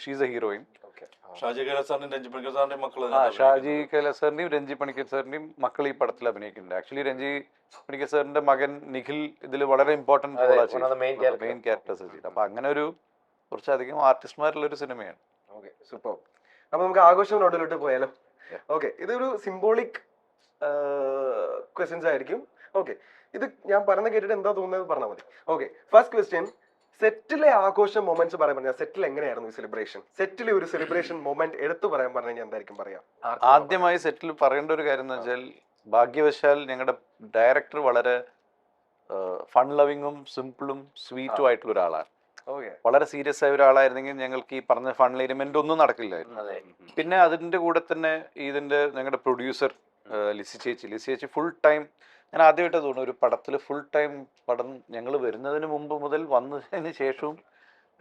ഷീസ് എ ഹീറോയിൻ. ഷാജി കൈലാസാറിന്റെയും രഞ്ജി പണിക്കർ സാറിന്റെയും മക്കൾ ഈ പടത്തിൽ അഭിനയിക്കുന്നുണ്ട്. ആക്ച്വലി രഞ്ജി പണിക്കർ സാറിന്റെ മകൻ നിഖിൽ ഇതിൽ വളരെ ഇമ്പോർട്ടന്റ് റോളാണ്, മെയിൻ ക്യാരക്ടേഴ്സ് ചെയ്ത്. അപ്പൊ അങ്ങനെ ഒരു കുറച്ചധികം ആർട്ടിസ്റ്റ്മാരുള്ള ഒരു സിനിമയാണ്. Okay, super. അപ്പൊ നമുക്ക് ആഘോഷം റോഡിലോട്ട് പോയാലോ? ഓക്കെ, ഇതൊരു സിംബോളിക് ക്വസ്റ്റ്യൻസ് ആയിരിക്കും. ഓക്കെ, ഇത് ഞാൻ പറഞ്ഞ കേട്ടിട്ട് എന്താ തോന്നുന്നത് പറഞ്ഞാൽ മതി. ഓക്കെ, ഫസ്റ്റ് ക്വസ്റ്റ്യൻ, സെറ്റിലെ ആഘോഷം മൊമെന്റ്സ് പറയാൻ പറഞ്ഞാൽ സെറ്റിൽ എങ്ങനെയായിരുന്നു ഈ സെലിബ്രേഷൻ? സെറ്റിലെ ഒരു സെലിബ്രേഷൻ മൊമെന്റ് എടുത്തു പറയാൻ പറഞ്ഞു കഴിഞ്ഞാൽ എന്തായിരിക്കും പറയാം? ആദ്യമായി സെറ്റിൽ പറയേണ്ട ഒരു കാര്യം എന്ന് വെച്ചാൽ, ഭാഗ്യവശാൽ ഞങ്ങളുടെ ഡയറക്ടർ വളരെ ഫൺ ലവിങ്ങും സിമ്പിളും സ്വീറ്റും ആയിട്ടുള്ള ഒരാളാണ്. വളരെ സീരിയസ് ആയ ഒരാളായിരുന്നെങ്കിൽ ഞങ്ങൾക്ക് ഈ പറഞ്ഞ ഫൺ എലിമെന്റ് ഒന്നും നടക്കില്ലായിരുന്നു. പിന്നെ അതിന്റെ കൂടെ തന്നെ ഇതിന്റെ ഞങ്ങളുടെ പ്രൊഡ്യൂസർ ലിസി ചേച്ചി ഫുൾ ടൈം, ഞാൻ ആദ്യമായിട്ട് തോന്നുന്നു ഒരു പടത്തിൽ ഫുൾ ടൈം പടം ഞങ്ങൾ വരുന്നതിന് മുമ്പ് മുതൽ വന്നതിന് ശേഷവും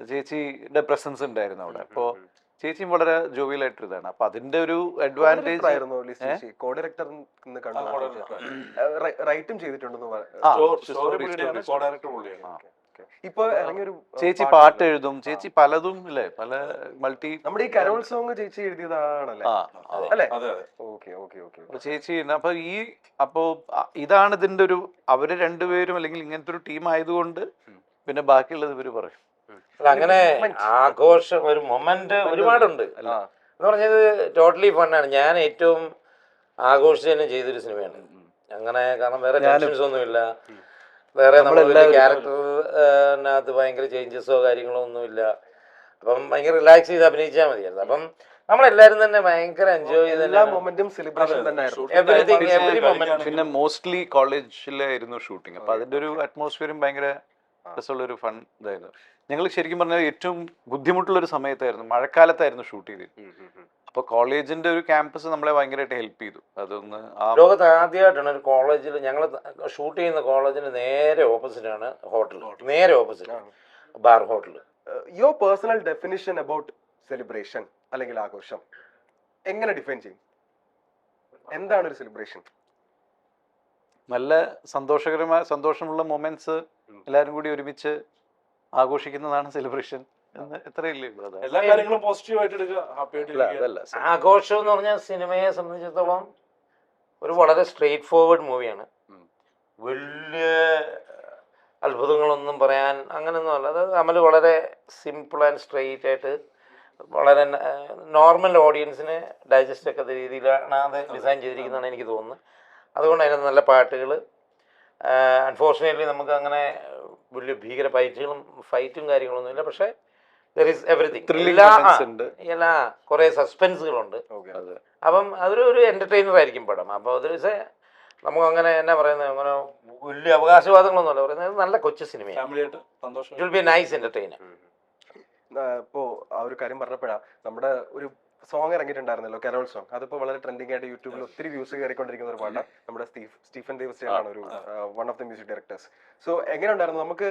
ചേച്ചിയുടെ പ്രസൻസ് ഉണ്ടായിരുന്നു അവിടെ. അപ്പോൾ ചേച്ചിയും വളരെ ജോവിയലായിട്ട് ഇതാണ്. അപ്പൊ അതിന്റെ ഒരു അഡ്വാൻറ്റേജ് ആയിരുന്നു. ചേച്ചി പാട്ട് എഴുതും, ചേച്ചി പലതും ഇല്ലേ, പല മൾട്ടി. നമ്മുടെ ഈ കരോൾ സോങ് ചേച്ചി എഴുതിയതാണല്ലേ? ചേച്ചി അപ്പൊ ഇതാണ് ഇതിന്റെ ഒരു, അവര് രണ്ടുപേരും അല്ലെങ്കിൽ ഇങ്ങനത്തെ ഒരു ടീം ആയതുകൊണ്ട് പിന്നെ ബാക്കിയുള്ളത് ഇവര് പറയും. അങ്ങനെ ആഘോഷം ഒരു മൊമെന്റ് ഒരുപാടുണ്ട് എന്ന് പറഞ്ഞത് ടോട്ടലി ഫണ്ണാണ്. ഞാൻ ഏറ്റവും ആഘോഷിച്ച് തന്നെ ചെയ്തൊരു സിനിമയാണ് അങ്ങനെ. കാരണം വേറെ ടെൻഷൻസ് ഒന്നുമില്ല, വേറെ നമ്മളൊരു ക്യാരക്ടറിനകത്ത് ഭയങ്കര ചേഞ്ചസോ കാര്യങ്ങളോ ഒന്നുമില്ല. അപ്പം ഭയങ്കര റിലാക്സ് ചെയ്ത് അഭിനയിച്ചാൽ മതിയായിരുന്നു. അപ്പം നമ്മളെല്ലാരും തന്നെ ഭയങ്കര എൻജോയ് ചെയ്ത് എല്ലാ മൊമെന്റും സെലിബ്രേഷൻ തന്നെയായിരുന്നു. പിന്നെ മോസ്റ്റ്ലി കോളേജിലായിരുന്നു ഷൂട്ടിംഗ്. അപ്പൊ അതിന്റെ ഒരു അറ്റ്മോസ്ഫിയറും ഭയങ്കര രസമുള്ളൊരു ഫൺ ഇതായിരുന്നു. ഞങ്ങൾ ശരിക്കും പറഞ്ഞാൽ ഏറ്റവും ബുദ്ധിമുട്ടുള്ള ഒരു സമയത്തായിരുന്നു, മഴക്കാലത്തായിരുന്നു ഷൂട്ട് ചെയ്തത്. അപ്പൊ കോളേജിന്റെ ഒരു ക്യാമ്പസ് നമ്മളെ ഭയങ്കരമായിട്ട് ഹെൽപ്പ് ചെയ്തു. അതൊന്ന് ലോകത്ത് ആദ്യമായിട്ടാണ് ഒരു കോളേജിൽ, ഞങ്ങൾ ഷൂട്ട് ചെയ്യുന്ന കോളേജിന് നേരെ ഓപ്പോസിറ്റ് ആണ് ഹോട്ടൽ, നേരെ opposite bar hotel. Your personal definition about celebration അല്ലെങ്കിൽ ആഘോഷം എങ്ങനെ ഡിഫൈൻ ചെയ്യും? എന്താണ് ഒരു സെലിബ്രേഷൻ? നല്ല സന്തോഷമുള്ള മൊമെന്റ്സ് എല്ലാവരും കൂടി ഒരുമിച്ച് ആഘോഷിക്കുന്നതാണ് സെലിബ്രേഷൻ എന്ന് എത്രയല്ലേ ഉള്ളൂ. അതാണ്. എല്ലാ കാര്യങ്ങളും പോസിറ്റീവ് ആയിട്ട് എടുക്കുക, ഹാപ്പി ആയിട്ട് അല്ല, ഇരിക്കുക. അതല്ല ആഘോഷം എന്ന് പറഞ്ഞാൽ സിനിമയെ സംബന്ധിച്ചിടത്തോളം ഒരു വളരെ സ്ട്രെയിറ്റ് ഫോർവേഡ് മൂവിയാണ്. വലിയ അത്ഭുതങ്ങളൊന്നും പറയാൻ അങ്ങനെയൊന്നും അല്ല. അത് അമൽ വളരെ സിമ്പിൾ ആൻഡ് സ്ട്രെയിറ്റ് ആയിട്ട് വളരെ നോർമൽ ഓഡിയൻസിന് ഡൈജസ്റ്റ് ഒക്കെ രീതിയിലാണ് അത് ഡിസൈൻ ചെയ്തിരിക്കുന്നതാണ് എനിക്ക് തോന്നുന്നത്. അതുകൊണ്ട് അതിനകത്ത് നല്ല പാട്ടുകൾ. അൺഫോർച്ചുനേറ്റ്ലി നമുക്ക് അങ്ങനെ വലിയ ഭീകര ഫൈറ്റും കാര്യങ്ങളൊന്നുമില്ല. പക്ഷേ ദർ ഈസ് എവറിത്തിങ്. എല്ലാ കുറേ സസ്പെൻസുകളുണ്ട്. അപ്പം അതൊരു എൻ്റർടൈനർ ആയിരിക്കും പടം. അപ്പോൾ അതൊരു നമുക്കങ്ങനെ എന്നാ പറയുന്നത്, അങ്ങനെ വലിയ അവകാശവാദങ്ങളൊന്നുമല്ല പറയുന്നത്. നല്ല കൊച്ചു സിനിമയാണ്. ഫാമിലിയായിട്ട് സന്തോഷം. It will be A nice entertainer. ഇപ്പോ ആ ഒരു കാര്യം പറഞ്ഞപ്പോഴാ നമ്മുടെ ഒരു സോങ് ഇറങ്ങിയിട്ടുണ്ടായിരുന്നല്ലോ, കരോൾ സോങ്. അതിപ്പോ വളരെ ട്രെൻഡിങ് ആയിട്ട് യൂട്യൂബിൽ ഒത്തിരി വ്യൂസ് കയറിക്കൊണ്ടിരിക്കുന്ന ഒരു പാട്ടാണ്. നമ്മുടെ സ്റ്റീഫൻ ദേവസ് ആണ് ഒരു one of the music directors. So എങ്ങനെ ഉണ്ടായിരുന്നു? നമുക്ക്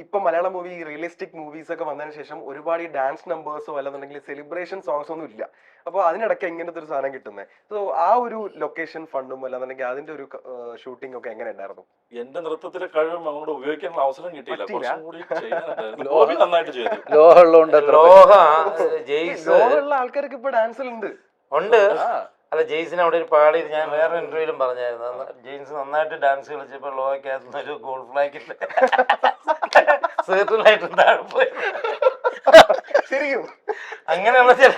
ഇപ്പൊ മലയാളം മൂവി റിയലിസ്റ്റിക് മൂവീസ് ഒക്കെ വന്നതിന് ശേഷം ഒരുപാട് ഈ ഡാൻസ് നമ്പേഴ്സോ അല്ലെന്നുണ്ടെങ്കിൽ സെലിബ്രേഷൻ സോങ്സ് ഒന്നും ഇല്ല. അപ്പോൾ അതിനിടയ്ക്ക് എങ്ങനത്തെ ഒരു സാധനം കിട്ടുന്നത്? സോ ആ ഒരു ലൊക്കേഷൻ ഫണ്ടും അല്ലെന്നുണ്ടെങ്കിൽ അതിന്റെ ഒരു ഷൂട്ടിംഗ് ഒക്കെ എങ്ങനെ ഉണ്ടായിരുന്നു? എന്റെ നൃത്തത്തിലെ കഴിവ് അങ്ങോട്ട് ഉപയോഗിക്കാനുള്ള അവസരം കിട്ടിയില്ല. കുറച്ചും കൂടി ചെയ്യാനുണ്ടായിരുന്നു. ബോബി നന്നായിട്ട് ചെയ്തു. ലോഹമുള്ളതുകൊണ്ട് ലോകമുള്ള ആൾക്കാർക്ക് ഇപ്പൊ ഡാൻസിലുണ്ട് ഉണ്ട്. അല്ല, ജെയ്സിന് അവിടെ ഒരു പാടി ഞാൻ വേറെ ഇന്റർവ്യൂലും പറഞ്ഞായിരുന്നു. ജെയിംസ് നന്നായിട്ട് ഡാൻസ് കളിച്ചപ്പോൾ ലോകയ്ക്കകത്തുനിന്ന് ഒരു ഗോൾഡ് ഫ്ലാഗിന്റെ സേർട്ടിലായിട്ട് താഴെ പോയി. ശരിക്കും അങ്ങനെയുള്ള ചില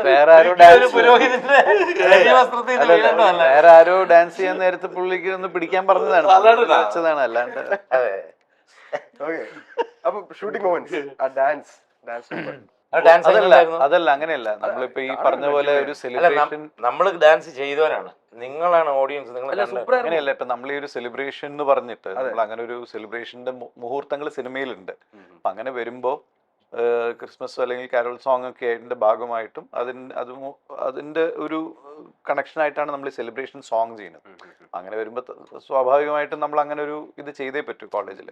വേറെ ആരോ ഡാൻസ് പുരോഹിതന്റെ വസ്ത്രത്തിൽ വീഴേണ്ടതല്ല. വേറെ ആരോ ഡാൻസ് ചെയ്യാൻ നേരത്തെ പുള്ളിക്ക് ഒന്ന് പിടിക്കാൻ പറഞ്ഞതാണ്, വെച്ചതാണ്. അല്ലാണ്ട് അതെ. ഓക്കെ, അപ്പൊ ഷൂട്ടിംഗ് മൊമെന്റ്സ്, ആ ഡാൻസ് അതല്ല അങ്ങനെയല്ല. നമ്മളിപ്പോ ഈ പറഞ്ഞ പോലെ ഒരു സെലിബ്രേഷൻ നമ്മൾ ഡാൻസ് ചെയ്തവരാണ്, നിങ്ങളാണ് ഓഡിയൻസ്. നിങ്ങൾ അങ്ങനെയല്ല. ഇപ്പൊ നമ്മൾ ഈ ഒരു സെലിബ്രേഷൻ എന്ന് പറഞ്ഞിട്ട് നമ്മൾ അങ്ങനെ ഒരു സെലിബ്രേഷന്റെ മുഹൂർത്തങ്ങൾ സിനിമയിലുണ്ട്. അപ്പൊ അങ്ങനെ വരുമ്പോ ക്രിസ്മസ് അല്ലെങ്കിൽ കാരോൾ സോങ് ഒക്കെ അതിന്റെ ഭാഗമായിട്ടും അതിന്റെ ഒരു കണക്ഷൻ ആയിട്ടാണ് നമ്മൾ ഈ സെലിബ്രേഷൻ സോങ് ചെയ്യുന്നത്. അങ്ങനെ വരുമ്പോ സ്വാഭാവികമായിട്ടും നമ്മൾ അങ്ങനെ ഒരു ഇത് ചെയ്തേ പറ്റൂ കോളേജിൽ.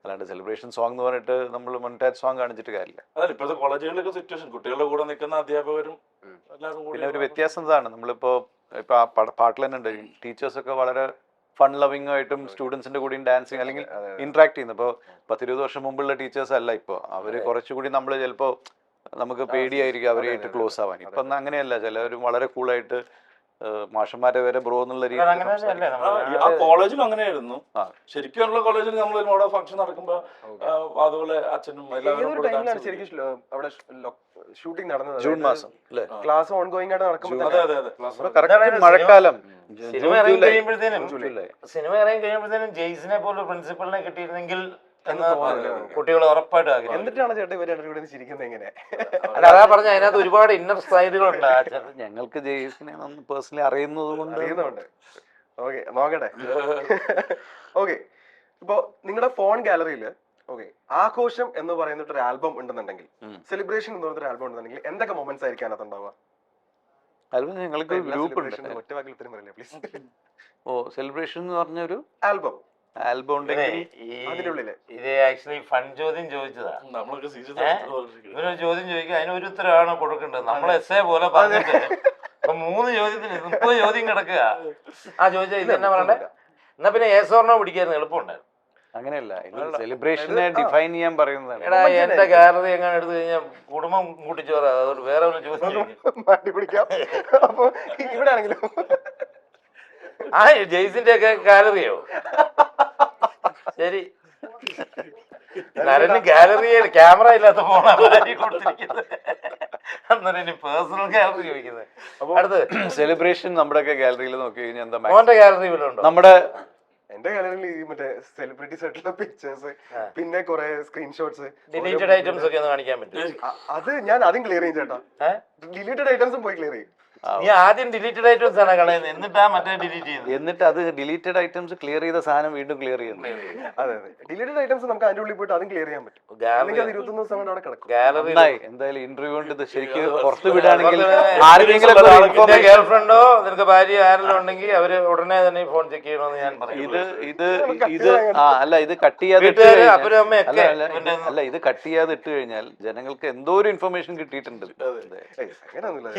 അല്ലാണ്ട് സെലിബ്രേഷൻ സോങ് എന്ന് പറഞ്ഞിട്ട് നമ്മൾ മൊണ്ടാജ് സോങ് കാണിച്ചിട്ട് കാര്യമില്ല. അതല്ല ഇപ്പോഴത്തെ കോളേജുകളിലൊക്കെ സിറ്റുവേഷൻ, കുട്ടികളുടെ കൂടെ നിൽക്കുന്ന അധ്യാപകരും എല്ലാവരും കൂടി. പിന്നെ ഒരു വ്യത്യാസം എന്താണ്, നമ്മളിപ്പോ ഇപ്പൊ ആ പാട്ടിൽ തന്നെ ഉണ്ട്, ടീച്ചേഴ്സ് ഒക്കെ വളരെ ഫൺ ലവിങ് ആയിട്ടും സ്റ്റുഡൻസിന്റെ കൂടെയും ഡാൻസിങ് അല്ലെങ്കിൽ ഇന്ററാക്ട് ചെയ്യുന്നത്. ഇപ്പോൾ 10-20 വർഷം മുമ്പുള്ള ടീച്ചേഴ്സ് അല്ല ഇപ്പോൾ. അവര് കുറച്ചുകൂടി നമ്മൾ ചിലപ്പോൾ നമുക്ക് പേടിയായിരിക്കും അവരായിട്ട് ക്ലോസ് ആവാൻ. ഇപ്പൊ അങ്ങനെയല്ല, ചിലവരും വളരെ കൂളായിട്ട് മാഷന്മാരെ വരെ ബ്രോ എന്നുള്ള രീതിയിൽ. ആ കോളേജിലും അങ്ങനെയായിരുന്നു. ശരിക്കുള്ള കോളേജിൽ നമ്മൾ അവിടെ ഫംഗ്ഷൻ നടക്കുമ്പോ അതുപോലെ അച്ഛനും എല്ലാവരും ശരിക്കും അവിടെ ഷൂട്ടിംഗ് നടന്നത് ജൂൺ മാസം അല്ലേ? ക്ലാസ് ഓൺഗോയിങ് ആയിട്ട് നടക്കുമ്പോൾ മഴക്കാലം. സിനിമ ഇറങ്ങി കഴിയുമ്പോഴത്തേനും ജെയ്സിനെ പോലെ പ്രിൻസിപ്പളിനെ കിട്ടിയിരുന്നെങ്കിൽ എന്ന് കുട്ടികൾ ഉറപ്പായിട്ട് ആഗ്രഹിക്കും. എന്നിട്ടാണ് ചേട്ടാ ഇവരെ ഇവിടെ ചിരിക്കുന്നത് എങ്ങനെ? അല്ല, അതാ പറഞ്ഞ അതിനകത്ത് ഒരുപാട് ഇന്നർ സ്റ്റൈലുകളുണ്ട്. ഞങ്ങൾക്ക് ജെയ്സിനെ പേഴ്സണലി അറിയുന്നത് കൊണ്ട്. ഓക്കെ, നോക്കട്ടെ. ഓക്കെ, ഇപ്പൊ നിങ്ങളുടെ ഫോൺ ഗാലറിയില് ആഘോഷം എന്ന് പറയുന്നിട്ട് ഒരു ആൽബം ഉണ്ടെന്നുണ്ടെങ്കിൽ, സെലിബ്രേഷൻ എന്ന് പറഞ്ഞൊരു ആൽബം ഉണ്ടെന്നുണ്ടെങ്കിൽ എന്തൊക്കെ മൊമെന്റ്സ് ആയിരിക്കും അതിനകത്ത് ഉണ്ടാവുക? ആൽബം ഞങ്ങൾക്ക് ഗ്രൂപ്പ് ഉണ്ട്. ഒറ്റ വാക്കിൽ ഉത്തരം പറയില്ലേ പ്ലീസ്? സെലിബ്രേഷൻ എന്ന് പറഞ്ഞൊരു ആൽബം ഉണ്ടെങ്കിൽ അതിനുള്ളില് ഇത് ആക്ച്വലി ഫൺ ചോദ്യം ചോദിച്ചതാ. നമ്മളൊക്കെ സീരിയസ് ഇവരൊരു ചോദ്യം ചോദിക്കുക, അതിനൊരു ഉത്തരവാണ് കൊടുക്കേണ്ടത്. നമ്മൾ എസ്സേ പോലെ പറഞ്ഞിട്ട് 3 ചോദ്യത്തിന് 30 ചോദ്യം കിടക്കുക. ആ ചോദിച്ചാൽ ഇത് തന്നെ പറയണ്ടേ? എന്നാ പിന്നെ ഏസോർണോ പിടിക്കായിരുന്നു, എളുപ്പമുണ്ടായിരുന്നു. അങ്ങനെയല്ല, സെലിബ്രേഷനെ ഡിഫൈൻ ചെയ്യാൻ പറയുന്നതാണ്. എടാ, എന്റെ ഗാലറി എങ്ങനെ എടുത്തു കഴിഞ്ഞാൽ കുടുംബം കൂട്ടിച്ചോറാ. അതുകൊണ്ട് വേറെ ഒരു ചോദ്യം മാറ്റി പിടിക്കാം. അപ്പൊ ഇവിടെ ആണെങ്കിലും ആ ജെയ്സിന്റെ ഒക്കെ ഗാലറിയോ? ശരി, നരന് ഗാലറിയിൽ ക്യാമറ ഇല്ലാത്ത ഫോണാണ് കൊടുത്തിരിക്കുന്നത്. അന്നേരം ഇനി പേഴ്സണൽ ഗാലറി ചോദിക്കുന്നത്. അടുത്ത് സെലിബ്രേഷൻ നമ്മുടെയൊക്കെ ഗാലറിയിൽ നോക്കി കഴിഞ്ഞാൽ എന്താ മോന്റെ ഗാലറി വല്ലതും നമ്മുടെ എന്റെ ഗാലറിയിൽ ഈ മറ്റേ സെലിബ്രിറ്റീസ് ആയിട്ടുള്ള പിക്ചേഴ്സ്, പിന്നെ കുറെ സ്ക്രീൻഷോട്ട്സ്, ഡിലീറ്റഡ് ഐറ്റംസ് ഒക്കെ ഒന്ന് കാണിക്കാൻ പറ്റും. അത് ഞാൻ ആദ്യം ക്ലിയർ ചെയ്യും ചേട്ടാ. ഡിലീറ്റഡ് ഐറ്റംസും പോയി ക്ലിയർ ചെയ്യും. നീ ആദ്യം ഡിലീറ്റഡ് ഐറ്റംസ് ആണ് കളയുന്നത്, എന്നിട്ടാ മറ്റേ ഡിലീറ്റ് ചെയ്യുന്നത്. എന്നിട്ട് അത് ഡിലീറ്റഡ് ഐറ്റംസ് ക്ലിയർ ചെയ്ത സാധനം വീണ്ടും ക്ലിയർ ചെയ്യുന്നു. അതെ, ഡിലീറ്റഡ് ഐറ്റംസ് നമുക്ക് അതിന്റെ ഉള്ളിൽ പോയിട്ട് അതും ക്ലിയർ ചെയ്യാൻ പറ്റും. അല്ലെങ്കിൽ അത് 21 ദിവസം കൊണ്ട് അവിടെ കിടക്കും. എന്തായാലും ഇന്റർവ്യൂ കൊണ്ട് ഇത് ശരിക്കും പുറത്ത് വിടുകയാണെങ്കിൽ ആരെങ്കിലും ഗേൾ ഫ്രണ്ടോ നിനക്ക് ഭാര്യ ആരെല്ലാം ഉണ്ടെങ്കിൽ അവര് ഉടനെ തന്നെ ഫോൺ ചെക്ക് ചെയ്യണമെന്ന് ഞാൻ പറയും. ഇത് കട്ട് ചെയ്യാതെ ഇത് കട്ട് ചെയ്യാതെ ഇട്ട് കഴിഞ്ഞാൽ ജനങ്ങൾക്ക് എന്തോ ഒരു ഇൻഫർമേഷൻ കിട്ടിയിട്ടുണ്ട്.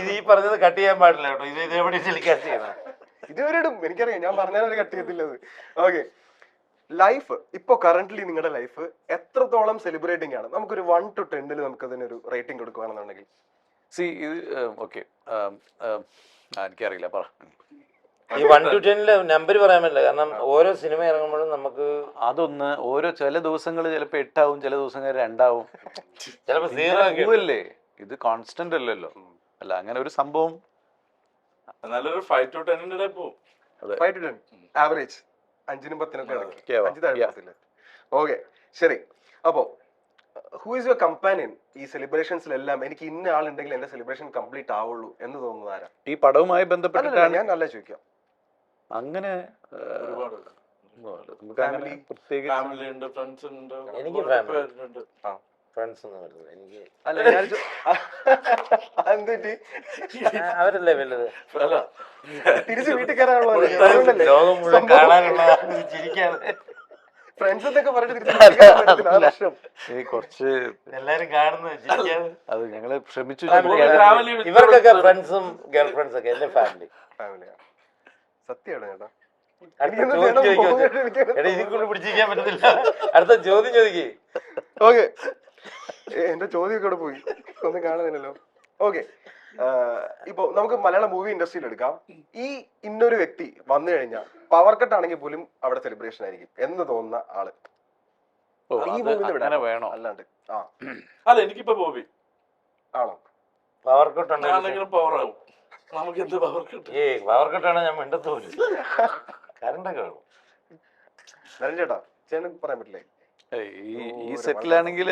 ഇത് ഈ പറഞ്ഞത് കട്ട് ചെയ്യാൻ പാടില്ല കേട്ടോ. ഇത് എവിടെ ടെലികാസ്റ്റ് ചെയ്യണം. ഇതുവരെ ഇടും, എനിക്കറിയാം, ഞാൻ പറഞ്ഞാൽ കട്ട് ചെയ്യത്തില്ലത്. ഓക്കെ, ലൈഫ് ഇപ്പൊ കറന്റ്ലി നിങ്ങളുടെ ലൈഫ് എത്രത്തോളം സെലിബ്രേറ്റിംഗ് ആണ്? നമുക്കൊരു 1 to 10 നമുക്ക് അതിനൊരു റേറ്റിംഗ് കൊടുക്കുകയാണെന്നുണ്ടെങ്കിൽ. സി ഇത് ഓക്കെ, എനിക്കറിയില്ല, പറ. ഈ 1 to 10 നമ്പർ പറയാൻ പറ്റില്ല, കാരണം ഓരോ സിനിമ ഇറങ്ങുമ്പോഴും നമുക്ക് അതൊന്ന് ഓരോ ചില ദിവസങ്ങൾ ചിലപ്പോൾ 8 ആവും, ചില ദിവസങ്ങൾ 2 ആവും, ചിലപ്പോൾ 0 ഒക്കെ പോവല്ലേ. ഇത് കോൺസ്റ്റന്റ് അല്ലല്ലോ. അല്ല അങ്ങനെ ഒരു സംഭവം നല്ലൊരു 5 to 10 പോവും. 5 to 10 ആവറേജ് 5-നും 10-നൊക്കെ ഇടയ്ക്ക്, Yeah. 5 താഴെ പോകത്തില്ല. ഓക്കെ, ശരി. അപ്പോ ഹൂ ഈസ് യുവർ കമ്പാനിയൻ ഈ സെലിബ്രേഷൻസിലെല്ലാം? എനിക്ക് ഇന്ന ആളുണ്ടെങ്കിൽ എന്റെ സെലിബ്രേഷൻ കംപ്ലീറ്റ് ആവുള്ളൂ എന്ന് തോന്നുന്നത് ആരാ? ഈ പടവുമായി അല്ലല്ല, ബന്ധപ്പെട്ടിട്ടാണ്. ഞാൻ നല്ല ചോദിക്കാം. അങ്ങനെ ഒരുപാടുണ്ട്. നമുക്ക് അങ്ങനെ Family. പ്രത്യേകിച്ച് ഫാമിലി ഉണ്ട്, ഫ്രണ്ട്സ് ഉണ്ട്, എനിക്ക് ഒരുപാട് family. പേരുണ്ട്. ഫ്രണ്ട്സ് ഒന്നും വരുന്നത് എനിക്ക് അല്ല, ഞാൻ എന്തുപറ്റി? അവരല്ലേ വലുത്. അല്ല, തിരിച്ച് വീട്ടിൽ കയറാനുള്ളത് ലോകം മുഴുവൻ കാണാനുള്ള ചിരിക്കാതെ ഫ്രണ്ട്സ് എന്നൊക്കെ പറഞ്ഞിട്ട് തിരിച്ച് വീട്ടിൽ കയറാൻ പറ്റത്തില്ല, ആ വർഷം. ഈ കുറച്ച് എല്ലാരും കാണുന്നത് ചിരിക്കാതെ. അത് ഞങ്ങള് ശ്രമിച്ചു. family with- ഇവർക്കൊക്കെ ഫ്രണ്ട്സും ഗേൾ ഫ്രണ്ട്സ് ഒക്കെ എന്റെ ഫാമിലി. ഫാമിലിയാണ്. സത്യമാണ് ചേട്ടാ. അടുത്ത ചോദ്യം ചോദിക്കോ? എടാ ഇതിൽ പിടിച്ചിരിക്കാൻ പറ്റത്തില്ല. അടുത്ത ചോദ്യം ചോദിക്കേ. ഓക്കെ, എന്റെ ചോദ്യമൊക്കെ ഇവിടെ പോയി, ഒന്നും കാണുന്നില്ലല്ലോ. ഓക്കെ, ഇപ്പൊ നമുക്ക് മലയാള മൂവി ഇൻഡസ്ട്രിയിൽ എടുക്കാം. ഈ ഇന്നൊരു വ്യക്തി വന്നു കഴിഞ്ഞാൽ പവർ കട്ട് ആണെങ്കിൽ പോലും അവിടെ സെലിബ്രേഷൻ ആയിരിക്കും എന്ന് തോന്നുന്ന ആള് ഓ, ഈ അത് മൂവിന്ന് അങ്ങനെ വിടാം, വേണോ? അല്ലാണ്ട്. ആ, അല്ല, എനിക്കിപ്പോ ബോബി ആണോ? പവർ കട്ട് ഉണ്ടെങ്കിൽ ആണെങ്കിലും പവർ ആവും. നമുക്ക് എന്ത് പവർ കിട്ടും? പവർ കട്ടാണ് ഞാൻ മിണ്ടത്തോലും. കറണ്ടൊക്കെ വേണം. നരൻ ചേട്ടാ, ചേട്ടൻ പറയാൻ പറ്റില്ലേ? ഈ സെറ്റിലാണെങ്കിൽ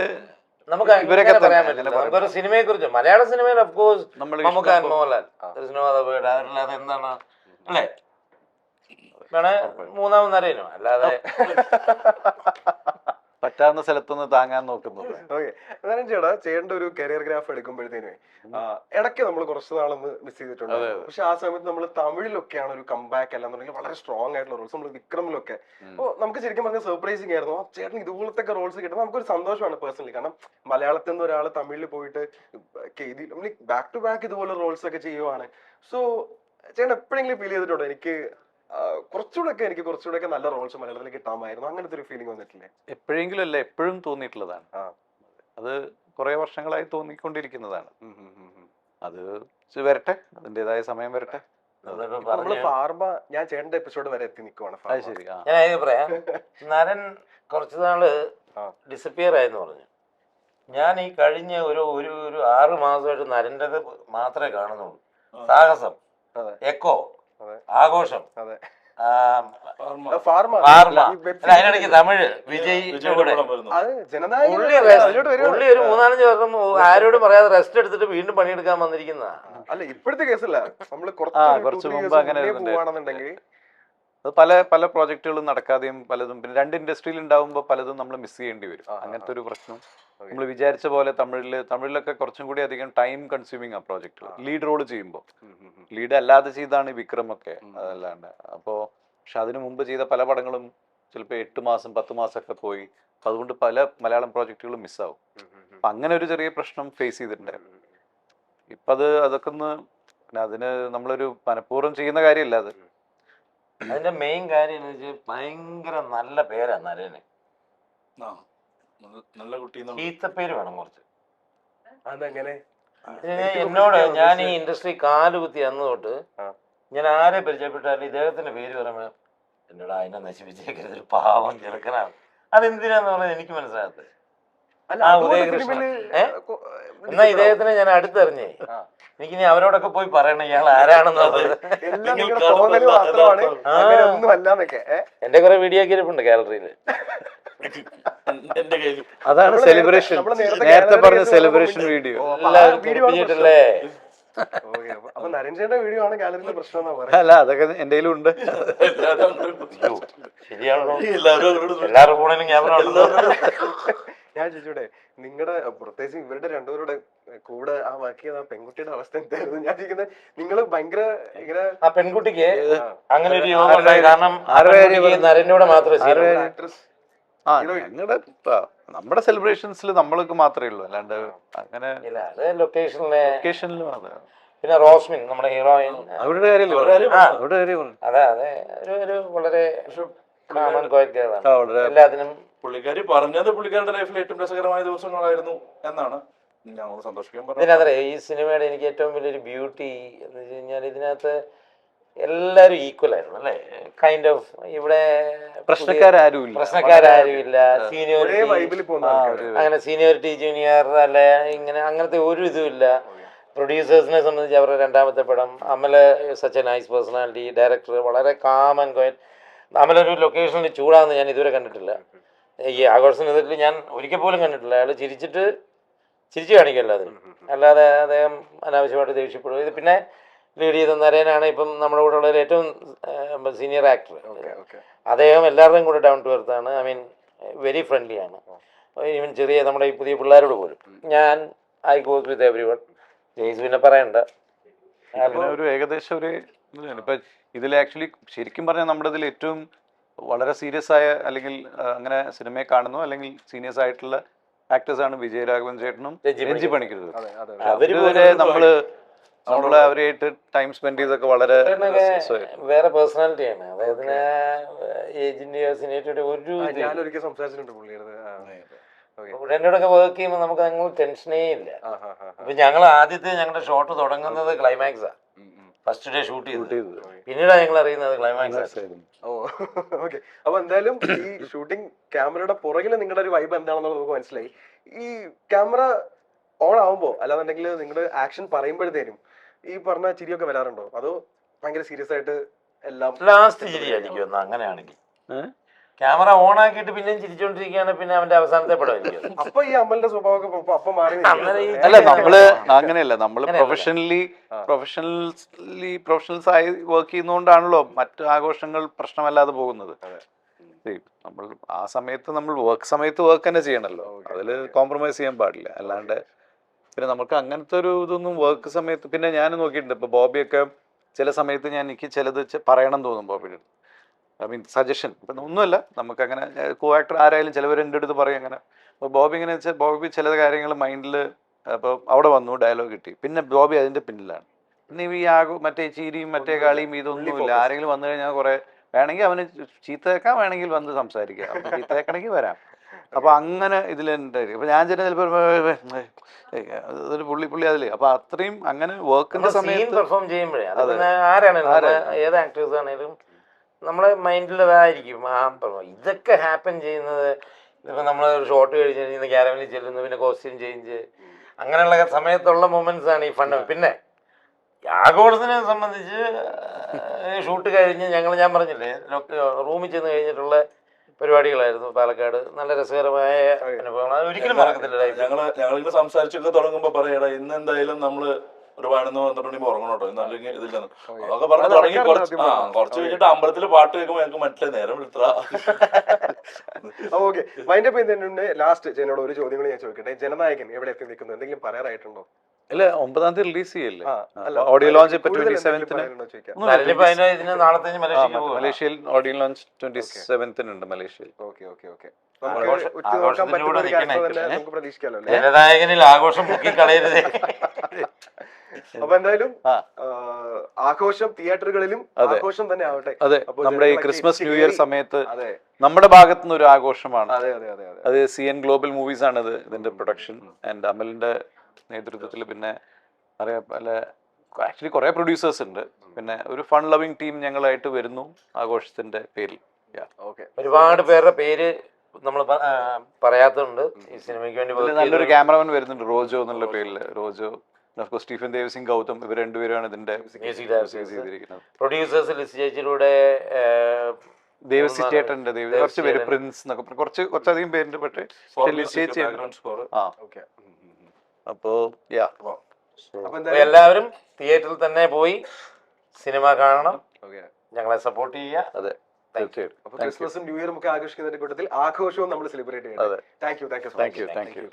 നമുക്ക് ഇവരൊക്കെ അങ്ങനെ പറയാൻ തന്നെ പറ്റില്ല. അങ്ങനെ നമുക്കൊരു സിനിമയെ കുറിച്ച്, മലയാള സിനിമയിൽ ഓഫ് കോഴ്സ് നമ്മൾ നമുക്ക് മോഹൻലാൽ, അതല്ലാതെ എന്താണ് അല്ലേ, വേണേ മൂന്നാമത് നരേനോ, അല്ലാതെ പറ്റാവുന്ന സ്ഥലത്തൊന്ന് താങ്ങാൻ നോക്കുന്നത്. ഓക്കെ, നരൻ ചേട്ടാ, ചേട്ടന്റെ ഒരു കരിയർ ഗ്രാഫ് എടുക്കുമ്പോഴത്തേനേ ഇടയ്ക്ക് നമ്മൾ കുറച്ച് നാളൊന്ന് മിസ് ചെയ്തിട്ടുണ്ട്. പക്ഷെ ആ സമയത്ത് നമ്മൾ തമിഴിലൊക്കെയാണ് ഒരു കംബാക്ക് അല്ലാന്നുണ്ടെങ്കിൽ വളരെ സ്ട്രോങ് ആയിട്ടുള്ള റോൾസ്. നമ്മൾ വിക്രമിലൊക്കെ അപ്പോൾ നമുക്ക് ശരിക്കും പറഞ്ഞാൽ സർപ്രൈസിങ് ആയിരുന്നു. ചേട്ടൻ ഇതുപോലത്തെ റോൾസ് കിട്ടുമ്പോൾ നമുക്കൊരു സന്തോഷമാണ് പേഴ്സണലി. കാരണം മലയാളത്തിൽ നിന്ന് ഒരാൾ തമിഴിൽ പോയിട്ട് ബാക്ക് ടു ബാക്ക് ഇതുപോലെ റോൾസ് ഒക്കെ ചെയ്യുവാണ്. സോ ചേട്ടൻ എപ്പോഴെങ്കിലും ഫീൽ ചെയ്തിട്ടുണ്ടോ എനിക്ക് കുറച്ചുകൂടെ നല്ല റോൾസ് മലയാളത്തിൽ കിട്ടാമായിരുന്നു, അങ്ങനത്തെ ഒരു ഫീലിംഗ് വന്നിട്ടില്ലേ? എപ്പോഴെങ്കിലും അല്ല, എപ്പോഴും തോന്നിയിട്ടുള്ളതാണ്. ആ. അത് കുറെ വർഷങ്ങളായി തോന്നിക്കൊണ്ടിരിക്കുന്നതാണ്. അത് വരട്ടെ, അതിൻ്റെതായ സമയം വരട്ടെ. നമ്മള് ഫാർമ, ഞാൻ ചേട്ടന്റെ എപ്പിസോഡ് വരെ എത്തി നിൽക്കുവാണ്. അത് ശരി. ആ, ഞാൻ ഇത് പറയാം. നരൻ കുറച്ചു നാള് ഡിസപ്പിയർ ആയെന്ന് പറഞ്ഞു. ഞാൻ ഈ കഴിഞ്ഞ ഒരു 6 മാസമായിട്ട് നരൻ്റെത് മാത്രമേ കാണുന്നുള്ളൂ. സാഹസം, അതെ. എക്കോ, അതെ. ആഘോഷം, അതെ. ഫാർമ. ഫാർമ അതിനിടയ്ക്ക് തമിഴ് വിജയിയുടെ കൂടെ അത് ജനനായകൻ പുള്ളി അതിലോട്ട് വരുവാണ്. പുള്ളി ഒരു 3-4 വർഷം ആരോടും പറയാതെ റെസ്റ്റ് എടുത്തിട്ട് വീണ്ടും പണിയെടുക്കാൻ വന്നിരിക്കുന്ന. അല്ല, ഇപ്പോഴത്തെ കേസല്ല, നമ്മള് കുറച്ച് മുമ്പ് അങ്ങനെ പോവാണെന്നുണ്ടെങ്കിൽ അത് പല പ്രോജക്റ്റുകളും നടക്കാതെയും പലതും, പിന്നെ 2 ഇൻഡസ്ട്രിയിൽ ഉണ്ടാവുമ്പോൾ പലതും നമ്മൾ മിസ് ചെയ്യേണ്ടി വരും. അങ്ങനത്തെ ഒരു പ്രശ്നം നമ്മൾ വിചാരിച്ച പോലെ തമിഴിലൊക്കെ കുറച്ചും കൂടി അധികം ടൈം കൺസ്യൂമിങ് ആ പ്രോജക്റ്റുകൾ. ലീഡ് റോള് ചെയ്യുമ്പോൾ ലീഡ് അല്ലാതെ ചെയ്താണ് വിക്രം ഒക്കെ, അതല്ലാണ്ട്. അപ്പോൾ പക്ഷെ അതിനു മുമ്പ് ചെയ്ത പല പടങ്ങളും ചിലപ്പോൾ 8 മാസം 10 മാസമൊക്കെ പോയി. അപ്പം അതുകൊണ്ട് പല മലയാളം പ്രോജക്റ്റുകളും മിസ്സാവും. അപ്പം അങ്ങനെ ഒരു ചെറിയ പ്രശ്നം ഫേസ് ചെയ്തിട്ടുണ്ടായിരുന്നു. ഇപ്പം അതൊക്കെ ഒന്ന്, പിന്നെ അതിന് നമ്മളൊരു മനഃപൂർവ്വം ചെയ്യുന്ന കാര്യമല്ല അത്. അതിന്റെ മെയിൻ കാര്യം എന്ന് വെച്ചാൽ ഭയങ്കര നല്ല പേരാ നരന്. നല്ല കുട്ടി. ചീത്തപ്പേര് വേണം കുറച്ച്. അതങ്ങനെ എന്നോട് ഞാൻ ഈ ഇൻഡസ്ട്രി കാലുകുത്തി അന്ന് തൊട്ട് ഞാൻ ആരെ പരിചയപ്പെട്ടാലും ഇദ്ദേഹത്തിന്റെ പേര് പറയുമ്പോൾ എന്നോട് അതിനെ നശിപ്പിച്ചേക്കരുത്, പാവം ചെറുക്കനാണ്. അതെന്തിനാന്ന് പറഞ്ഞാൽ എനിക്ക് മനസ്സിലാകത്തത്. ആ ഉദയകൃഷ്ണൻ എന്നാ ഇദ്ദേഹത്തിനെ ഞാൻ അടുത്തറിഞ്ഞേ. എനിക്കിനി അവരോടൊക്കെ പോയി പറയണം ഇയാൾ ആരാണെന്നുള്ളത്. എന്റെ കുറെ വീഡിയോ ഒക്കെ ഇരിപ്പുണ്ട് ഗാലറിയില്. അതാണ് സെലിബ്രേഷൻ, നേരത്തെ പറഞ്ഞ സെലിബ്രേഷൻ വീഡിയോ. എല്ലാവരും പിടിപ്പിച്ചിട്ടല്ലേ. അപ്പൊ നരഞ്ജന്റെ വീഡിയോ ആണ് ഗാലറിയിലെ പ്രശ്നം. അല്ല, അതൊക്കെ എന്റെ ഉണ്ട്. ശരിയാണല്ലോ, എല്ലാവരുടെ ഫോണിലും ക്യാമറ ഉണ്ടല്ലോ. ഞാൻ ചോദിച്ചൂടെ, നിങ്ങളുടെ പ്രത്യേകിച്ച് ഇവരുടെ രണ്ടുപേരുടെ കൂടെ ആ വർക്ക് ചെയ്ത ആ പെൺകുട്ടിയുടെ അവസ്ഥ എന്തായിരുന്നു? ഞാൻ ചോദിക്കുന്നത്, നിങ്ങൾ ഭയങ്കര ഇങ്ങനെ ആ പെൺകുട്ടിക്ക് അങ്ങനെ ഒരു യോഗം ഉണ്ടായി. കാരണം നരനോട് മാത്രമേ ആക്ട്രസ് നമ്മുടെ സെലിബ്രേഷൻസിൽ നമ്മൾക്ക് മാത്രമേ ഉള്ളൂ, അല്ലാണ്ട് അങ്ങനെ ലൊക്കേഷനിലെ ലൊക്കേഷനിലും. അതെ, പിന്നെ റോസ്മിൻ നമ്മുടെ ഹീറോയിൻ. അവരുടെ കാര്യമല്ലേ അവരുടെ കാര്യം ആ അവരുടെ കാര്യം പറഞ്ഞു. അതെ അതെ, ഒരു വളരെ കാമൻ ക്വാളിറ്റിയാണ് ആ, വളരെ എല്ലാത്തിനും. പുള്ളിക്കാരി പറഞ്ഞത് പുള്ളിക്കാരുടെ ലൈഫിൽ ഏറ്റവും രസകരമായ ദിവസങ്ങളായിരുന്നു എന്നാണ്. ഞങ്ങൾ സന്തോഷിക്കാൻ പറഞ്ഞത്. ഇതിനകത്ത് ഈ സിനിമയുടെ എനിക്ക് ഏറ്റവും വലിയൊരു ബ്യൂട്ടി എന്ന് വെച്ച് കഴിഞ്ഞാൽ ഇതിനകത്ത് എല്ലാവരും ഈക്വൽ ആയിരുന്നു അല്ലേ, കൈൻഡ് ഓഫ്. ഇവിടെ പ്രശ്നക്കാരും പ്രശ്നക്കാരുമില്ല, ഒരേ സീനിയോറിറ്റി വൈബിൽ പോകുന്ന ആൾക്കാര്. അങ്ങനെ സീനിയോറിറ്റി ജൂനിയർ അല്ലെ ഇങ്ങനെ അങ്ങനത്തെ ഒരു ഇതുമില്ല. പ്രൊഡ്യൂസേഴ്സിനെ സംബന്ധിച്ച് അവരുടെ രണ്ടാമത്തെ പടം, Amala such A nice personality, director വളരെ കാം ആൻഡ് ക്വയറ്റ്. അമലൊരു ലൊക്കേഷനിൽ ചൂടാകുന്ന ഞാൻ ഇതുവരെ കണ്ടിട്ടില്ല. ഈ ആഘോഷം ഇതിൽ ഞാൻ ഒരിക്കൽ പോലും കണ്ടിട്ടില്ല. അയാൾ ചിരിച്ചു കാണിക്കല്ല അതിന്, അല്ലാതെ അദ്ദേഹം അനാവശ്യമായിട്ട് ദേഷ്യപ്പെടും. ഇത് പിന്നെ ലീഡ് ചെയ്ത നരേനാണ് ഇപ്പം നമ്മുടെ കൂടെ ഉള്ള ഏറ്റവും സീനിയർ ആക്ടർ. അദ്ദേഹം എല്ലാവരുടെയും കൂടെ ഡൗൺ ടു എർത്ത് ആണ്. ഐ മീൻ വെരി ഫ്രണ്ട്ലി ആണ്. ഈവൻ ചെറിയ നമ്മുടെ ഈ പുതിയ പിള്ളേരോട് പോലും ഞാൻ I goes with everyone. ജെയ്സ് പിന്നെ പറയണ്ട. ഒരു ഏകദേശം ഒരു ഇപ്പൊ ഇതിൽ ആക്ച്വലി ശരിക്കും പറഞ്ഞാൽ നമ്മുടെ ഇതിൽ ഏറ്റവും വളരെ സീരിയസ് ആയ അല്ലെങ്കിൽ അങ്ങനെ സിനിമയെ കാണുന്നു അല്ലെങ്കിൽ സീരിയസ് ആയിട്ടുള്ള ആക്ടേഴ്സ് ആണ് വിജയരാഘവൻ ചേട്ടനും രഞ്ജി പണിക്കരുത്. അവര് നമ്മള് അവരായിട്ട് ടൈം സ്പെൻഡ് ചെയ്തൊക്കെ വളരെ വേറെ പേഴ്സണാലിറ്റിയാണ്. അദ്ദേഹത്തിന് ഏജിന്റെ സീനിയറിറ്റിയുടെ ഒരു ഞാനൊരിക്കൽ സംസാരിച്ചിട്ടുണ്ട് പുള്ളിയുടെ. എന്നോടൊക്കെ വർക്ക് ചെയ്യുമ്പോൾ നമുക്ക് അങ്ങനെ ടെൻഷനേ ഇല്ല. അപ്പൊ ഞങ്ങൾ ആദ്യത്തെ ഞങ്ങളുടെ ഷോട്ട് തുടങ്ങുന്നത് ക്ലൈമാക്സാ. ഫസ്റ്റ് ഡേ ഷൂട്ട് ചെയ്തത്, പിന്നീടാണ് ഞങ്ങൾ അറിയുന്നത് ക്ലൈമാക്സ് ആയിരുന്നു. ഓ ഓക്കെ. അപ്പൊ എന്തായാലും ഈ ഷൂട്ടിംഗ് ക്യാമറയുടെ പുറകില് നിങ്ങളുടെ ഒരു വൈബ് എന്താണെന്നുള്ളത് നമുക്ക് മനസ്സിലായി. ഈ ക്യാമറ ഓൺ ആവുമ്പോ അല്ലാന്നുണ്ടെങ്കിൽ നിങ്ങളുടെ ആക്ഷൻ പറയുമ്പോഴത്തേനും ഈ പറഞ്ഞ ചിരിയൊക്കെ വരാറുണ്ടോ, അതോ ഭയങ്കര സീരിയസ് ആയിട്ട് എല്ലാം ലാസ്റ്റ് ചിരിയായിരിക്കും അങ്ങനെയാണെങ്കിൽ? ക്യാമറ ഓൺ ആക്കിയിട്ട് പിന്നെയും ചിരിച്ചോണ്ടിരിക്കുകയാണ്, പിന്നെ അവന്റെ അവസാനത്തെ പടമായിരിക്കും. അപ്പൊ ഈ അമലിന്റെ സ്വഭാവമൊക്കെ അപ്പൊ മാറി. അല്ല, നമ്മള് അങ്ങനെയല്ല, നമ്മള് പ്രൊഫഷണൽസ് ആയി വർക്ക് ചെയ്യുന്നോണ്ടാണല്ലോ മറ്റു ആഘോഷങ്ങൾ പ്രശ്നമല്ലാതെ പോകുന്നത്. നമ്മൾ ആ സമയത്ത് നമ്മൾ വർക്ക് തന്നെ ചെയ്യണല്ലോ, അതില് കോംപ്രമൈസ് ചെയ്യാൻ പാടില്ല. അല്ലാണ്ട് പിന്നെ നമുക്ക് അങ്ങനത്തെ ഒരു ഇതൊന്നും വർക്ക് സമയത്ത്. പിന്നെ ഞാൻ നോക്കിയിട്ടുണ്ട്, ഇപ്പൊ ബോബിയൊക്കെ ചില സമയത്ത് എനിക്ക് ചിലത് പറയണം തോന്നും ബോബിയുടെ, ഐ മീൻ സജഷൻ. ഇപ്പം ഒന്നുമല്ല, നമുക്കങ്ങനെ കോ ആക്ടർ ആരായാലും ചിലവർ എൻ്റെ അടുത്ത് പറയും അങ്ങനെ. അപ്പോൾ ബോബി ഇങ്ങനെ വെച്ചാൽ ബോബി ചില കാര്യങ്ങൾ മൈൻഡിൽ, അപ്പോൾ അവിടെ വന്നു ഡയലോഗ് കിട്ടി, പിന്നെ ബോബി അതിൻ്റെ പിന്നിലാണ്. പിന്നെ ഈ മറ്റേ ചീരിയും മറ്റേ കളിയും ഇതൊന്നുമില്ല. ആരെങ്കിലും വന്നു കഴിഞ്ഞാൽ കുറേ വേണമെങ്കിൽ അവന് ചീത്തയേക്കാൻ വേണമെങ്കിൽ വന്ന് സംസാരിക്കാം, അപ്പം ചീത്തയേക്കണമെങ്കിൽ വരാം. അപ്പോൾ അങ്ങനെ ഇതിലുണ്ടായിരിക്കും. അപ്പോൾ ഞാൻ ചിലപ്പോൾ അതൊരു പുള്ളി അതിൽ. അപ്പോൾ അത്രയും അങ്ങനെ വർക്കിൻ്റെ സമയത്ത് പെർഫോം ചെയ്യുമ്പോഴേ ആരാണെങ്കിലും ഏത് ആക്ടേഴ്സ് ആണെങ്കിലും നമ്മളെ മൈൻഡിൽ അതായിരിക്കും. ഇതൊക്കെ ഹാപ്പൻ ചെയ്യുന്നത് ഇപ്പം നമ്മൾ ഒരു ഷോട്ട് കഴിഞ്ഞ് ക്യാരവനിൽ ചെല്ലുന്നു, പിന്നെ കോസ്റ്റ്യൂം ചേഞ്ച്, അങ്ങനെയുള്ള സമയത്തുള്ള മൊമെന്റ്സ് ആണ് ഈ ഫണ്ട്. പിന്നെ ആഘോഷത്തിനെ സംബന്ധിച്ച് ഷൂട്ട് കഴിഞ്ഞ് ഞാൻ പറഞ്ഞില്ലേ റൂമിൽ ചെന്ന് കഴിഞ്ഞിട്ടുള്ള പരിപാടികളായിരുന്നു പാലക്കാട്. നല്ല രസകരമായ അനുഭവങ്ങൾ, അത് ഒരിക്കലും മറക്കത്തില്ല. ഞങ്ങളിങ്ങനെ സംസാരിച്ചൊക്കെ തുടങ്ങുമ്പോ പറയടാ ഇന്ന് എന്തായാലും നമ്മള് ഒരു 11-12 ഉറങ്ങണം കേട്ടോ, എന്നല്ലെങ്കിൽ ഇതില്ലെന്ന് അതൊക്കെ പറഞ്ഞ് തുടങ്ങി. കുറച്ച് കഴിഞ്ഞിട്ട് അമ്പലത്തില് പാട്ട് കേൾക്കുമ്പോൾ ഞങ്ങൾക്ക് മനസ്സിലായി നേരം വിളിത്ര. ഓക്കെ, മൈൻഡ് അപ്പ് ചെയ്യുന്നതിന് ലാസ്റ്റ് എന്നോട് ഒരു ചോദ്യങ്ങൾ ഞാൻ ചോദിക്കട്ടെ. ജനനായകൻ എവിടെ എത്തി നിൽക്കുന്നു, എന്തെങ്കിലും പറയാറായിട്ടുണ്ടോ? ഇല്ല, 9-ാം തീയതി റിലീസ് ചെയ്യല്ലേ, ഓഡിയോ ലോഞ്ച് ഇപ്പൊ 27-ന്. മലേഷ്യയിൽ ഓഡിയോ ലോഞ്ച് 27-ന് ഉണ്ട് മലേഷ്യയിൽ. ജനനായകനിൽ ആഘോഷം മുക്കി കളയരുത്. അപ്പൊ എന്തായാലും ആഘോഷം തിയേറ്ററുകളിലും ആഘോഷം തന്നെ ആവട്ടെ. അതെ, നമ്മുടെ ഈ ക്രിസ്മസ് ന്യൂ ഇയർ സമയത്ത് നമ്മുടെ ഭാഗത്തുനിന്ന് ഒരു ആഘോഷമാണ്. അത് CN ഗ്ലോബൽ മൂവീസ് ആണ് ഇതിന്റെ പ്രൊഡക്ഷൻ ആൻഡ് അമലിന്റെ നേതൃത്വത്തിൽ. പിന്നെ ആക്ച്വലി കുറെ പ്രൊഡ്യൂസേഴ്സ് ഉണ്ട്. പിന്നെ ഒരു ഫൺ ലവിങ് ടീം ഞങ്ങളായിട്ട് വരുന്നു ആഘോഷത്തിന്റെ പേരിൽ. ഒരുപാട് പേരുടെ പേര് നമ്മൾ പറയാത്തുണ്ട് ഈ സിനിമയ്ക്ക് വേണ്ടി. നല്ലൊരു ക്യാമറമാൻ വരുന്നുണ്ട്, റോജോ എന്നുള്ള പേരിൽ. റോജോ, സ്റ്റീഫൻ ദേവസിംഗ് ഗൗതം, ഇവർ രണ്ടുപേരാണ് ഇതിന്റെ മ്യൂസിക് ചെയ്തിരിക്കുന്നത്. പ്രൊഡ്യൂസേഴ്സ് ലിസ്റ്റ് ചേച്ചിയുടെ ദേവസി ചേട്ടന്റെ കുറച്ച് പേര്, പ്രിൻസ് എന്നൊക്കെ കുറച്ചധികം പേരുണ്ട്. പക്ഷേ ചേച്ചി അപ്പോ എല്ലാവരും തിയേറ്ററിൽ തന്നെ പോയി സിനിമ കാണണം, ഞങ്ങളെ സപ്പോർട്ട് ചെയ്യുക. അതെ, തീർച്ചയായിട്ടും. ക്രിസ്മസും ന്യൂ ഇയറും ഒക്കെ ആഘോഷിക്കുന്നതിന്റെ കൂട്ടത്തിൽ ആഘോഷവും നമ്മൾ സെലിബ്രേറ്റ് ചെയ്യണം. Thank you.